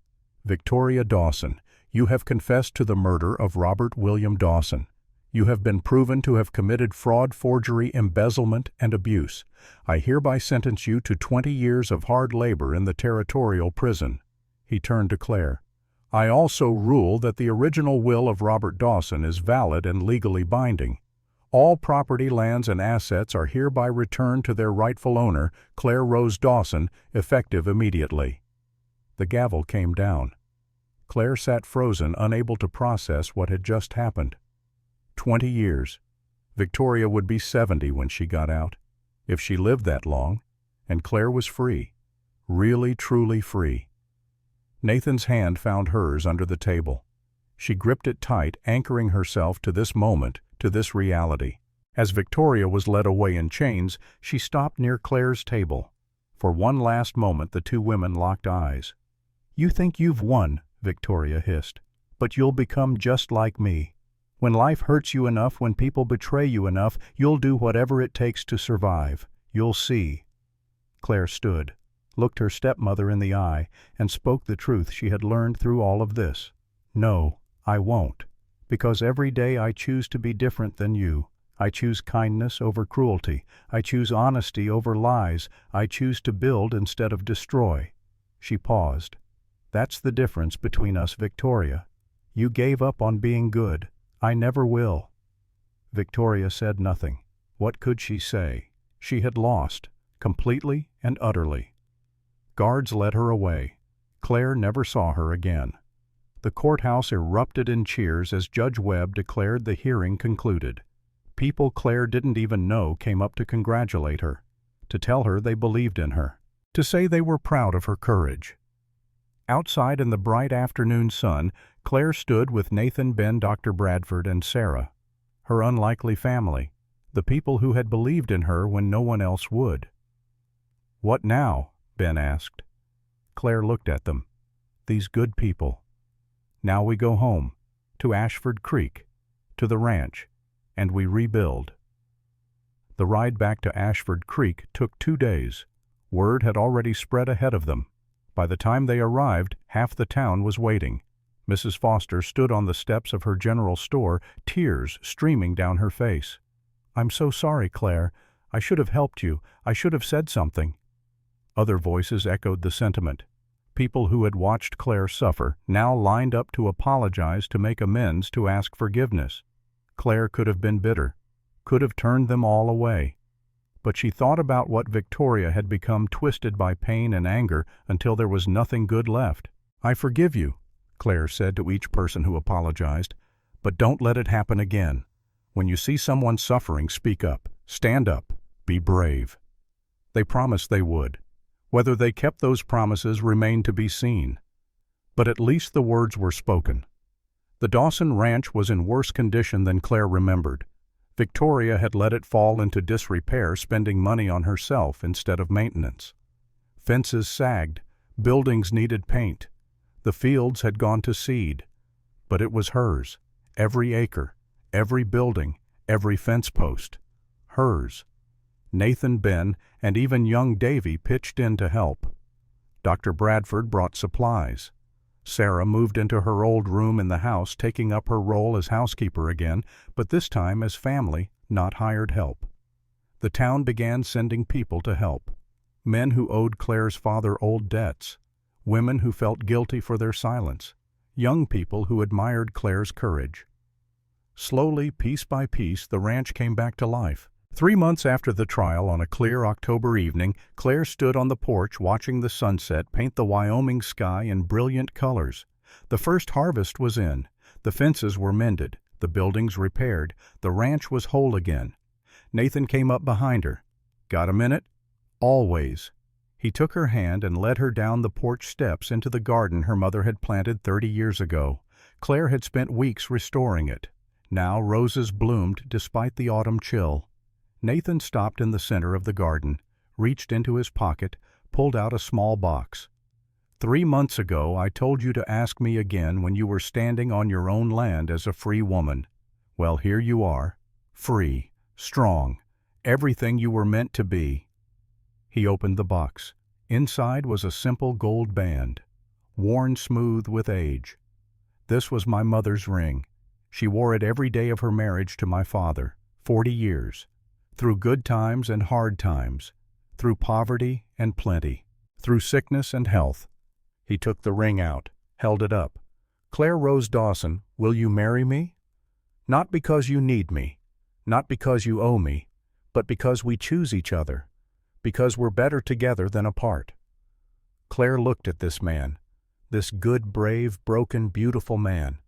"Victoria Dawson, you have confessed to the murder of Robert William Dawson. You have been proven to have committed fraud, forgery, embezzlement, and abuse. I hereby sentence you to 20 years of hard labor in the Territorial Prison." He turned to Claire. "I also rule that the original will of Robert Dawson is valid and legally binding. All property, lands, and assets are hereby returned to their rightful owner, Claire Rose Dawson, effective immediately." The gavel came down. Claire sat frozen, unable to process what had just happened. 20 years. Victoria would be 70 when she got out, if she lived that long, and Claire was free. Really, truly free. Nathan's hand found hers under the table. She gripped it tight, anchoring herself to this moment, to this reality. As Victoria was led away in chains, she stopped near Claire's table. For one last moment the two women locked eyes. "You think you've won," Victoria hissed, "but you'll become just like me. When life hurts you enough, when people betray you enough, you'll do whatever it takes to survive. You'll see." Claire stood, looked her stepmother in the eye, and spoke the truth she had learned through all of this. "No, I won't. Because every day I choose to be different than you. I choose kindness over cruelty. I choose honesty over lies. I choose to build instead of destroy." She paused. "That's the difference between us, Victoria. You gave up on being good. I never will." Victoria said nothing. What could she say? She had lost, completely and utterly. Guards led her away. Claire never saw her again. The courthouse erupted in cheers as Judge Webb declared the hearing concluded. People Claire didn't even know came up to congratulate her, to tell her they believed in her, to say they were proud of her courage. Outside in the bright afternoon sun, Claire stood with Nathan, Ben, Dr. Bradford, and Sarah, her unlikely family, the people who had believed in her when no one else would. "What now?" Ben asked. Claire looked at them. "These good people. Now we go home, to Ashford Creek, to the ranch, and we rebuild." The ride back to Ashford Creek took 2 days. Word had already spread ahead of them. By the time they arrived, half the town was waiting. Mrs. Foster stood on the steps of her general store, tears streaming down her face. "I'm so sorry, Claire. I should have helped you. I should have said something." Other voices echoed the sentiment. People who had watched Claire suffer now lined up to apologize, to make amends, to ask forgiveness. Claire could have been bitter, could have turned them all away. But she thought about what Victoria had become, twisted by pain and anger until there was nothing good left. "I forgive you," Claire said to each person who apologized, "but don't let it happen again. When you see someone suffering, speak up, stand up, be brave." They promised they would. Whether they kept those promises remained to be seen. But at least the words were spoken. The Dawson Ranch was in worse condition than Claire remembered. Victoria had let it fall into disrepair, spending money on herself instead of maintenance. Fences sagged, buildings needed paint. The fields had gone to seed. But it was hers, every acre, every building, every fence post. Hers. Nathan, Ben, and even young Davy pitched in to help. Dr. Bradford brought supplies. Sarah moved into her old room in the house, taking up her role as housekeeper again, but this time as family, not hired help. The town began sending people to help. Men who owed Claire's father old debts. Women who felt guilty for their silence. Young people who admired Claire's courage. Slowly, piece by piece, the ranch came back to life. 3 months after the trial, on a clear October evening, Claire stood on the porch watching the sunset paint the Wyoming sky in brilliant colors. The first harvest was in. The fences were mended. the buildings repaired, the ranch was whole again. Nathan came up behind her. "Got a minute?" "Always." He took her hand and led her down the porch steps into the garden her mother had planted 30 years ago. Claire had spent weeks restoring it. Now roses bloomed despite the autumn chill. Nathan stopped in the center of the garden, reached into his pocket, pulled out a small box. "3 months ago I told you to ask me again when you were standing on your own land as a free woman. Well, here you are, free, strong, everything you were meant to be." He opened the box. Inside was a simple gold band, worn smooth with age. "This was my mother's ring. She wore it every day of her marriage to my father, 40 years. Through good times and hard times, through poverty and plenty, through sickness and health." He took the ring out, held it up. "Claire Rose Dawson, will you marry me? Not because you need me, not because you owe me, but because we choose each other, because we're better together than apart." Claire looked at this man, this good, brave, broken, beautiful man,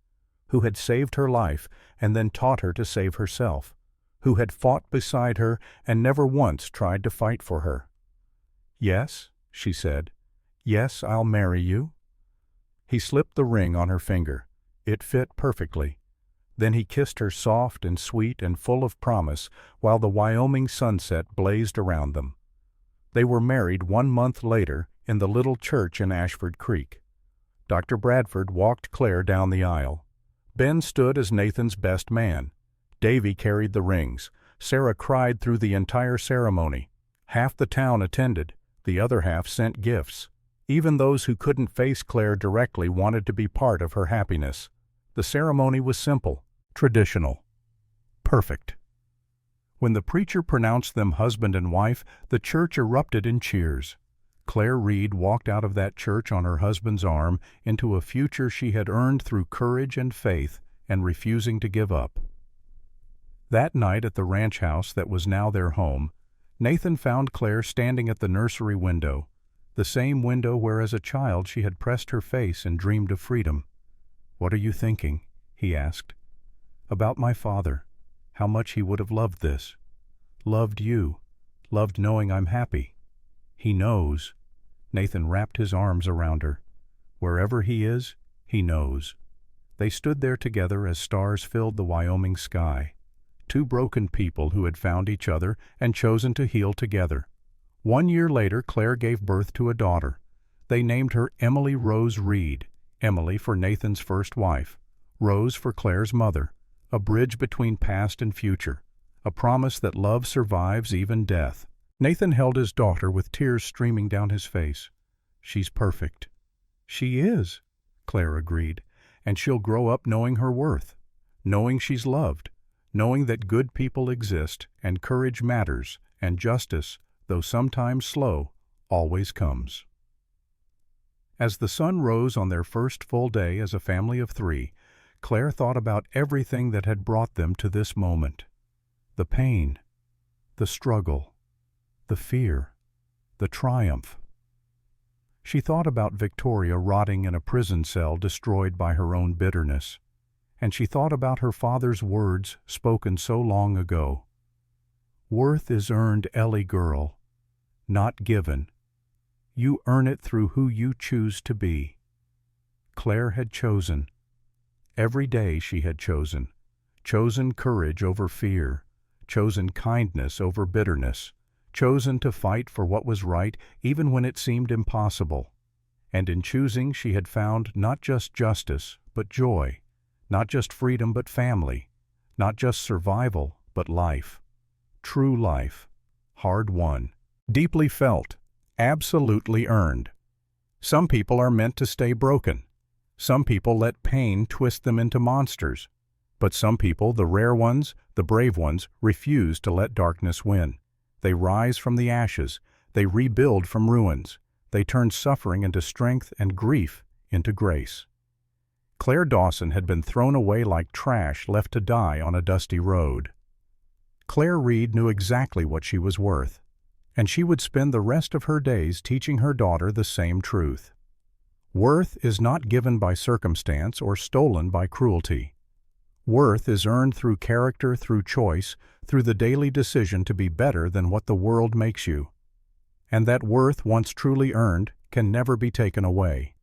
who had saved her life and then taught her to save herself, who had fought beside her and never once tried to fight for her. "Yes," she said. "Yes, I'll marry you." He slipped the ring on her finger. It fit perfectly. Then he kissed her soft and sweet and full of promise while the Wyoming sunset blazed around them. They were married 1 month later in the little church in Ashford Creek. Dr. Bradford walked Claire down the aisle. Ben stood as Nathan's best man. Davy carried the rings. Sarah cried through the entire ceremony. Half the town attended. The other half sent gifts. Even those who couldn't face Claire directly wanted to be part of her happiness. The ceremony was simple, traditional, perfect. When the preacher pronounced them husband and wife, the church erupted in cheers. Claire Reed walked out of that church on her husband's arm into a future she had earned through courage and faith and refusing to give up. That night at the ranch house that was now their home, Nathan found Claire standing at the nursery window, the same window where as a child she had pressed her face and dreamed of freedom. "What are you thinking?" he asked. "About my father, how much he would have loved this. Loved you, loved knowing I'm happy. He knows." Nathan wrapped his arms around her. "Wherever he is, he knows." They stood there together as stars filled the Wyoming sky. Two broken people who had found each other and chosen to heal together. 1 year later, Claire gave birth to a daughter. They named her Emily Rose Reed, Emily for Nathan's first wife, Rose for Claire's mother, a bridge between past and future, a promise that love survives even death. Nathan held his daughter with tears streaming down his face. "She's perfect." "She is," Claire agreed, "and she'll grow up knowing her worth, knowing she's loved, knowing that good people exist and courage matters and justice, though sometimes slow, always comes." As the sun rose on their first full day as a family of 3, Claire thought about everything that had brought them to this moment. The pain, the struggle, the fear, the triumph. She thought about Victoria rotting in a prison cell destroyed by her own bitterness, and she thought about her father's words spoken so long ago. "Worth is earned, Ellie girl, not given. You earn it through who you choose to be." Claire had chosen. Every day she had chosen courage over fear, chosen kindness over bitterness, chosen to fight for what was right even when it seemed impossible. And in choosing she had found not just justice, but joy, not just freedom, but family, not just survival, but life. True life, hard won, deeply felt, absolutely earned. Some people are meant to stay broken. Some people let pain twist them into monsters. But some people, the rare ones, the brave ones, refuse to let darkness win. They rise from the ashes. They rebuild from ruins. They turn suffering into strength and grief into grace. Claire Dawson had been thrown away like trash left to die on a dusty road. Claire Reed knew exactly what she was worth, and she would spend the rest of her days teaching her daughter the same truth. Worth is not given by circumstance or stolen by cruelty. Worth is earned through character, through choice, through the daily decision to be better than what the world makes you. And that worth, once truly earned, can never be taken away.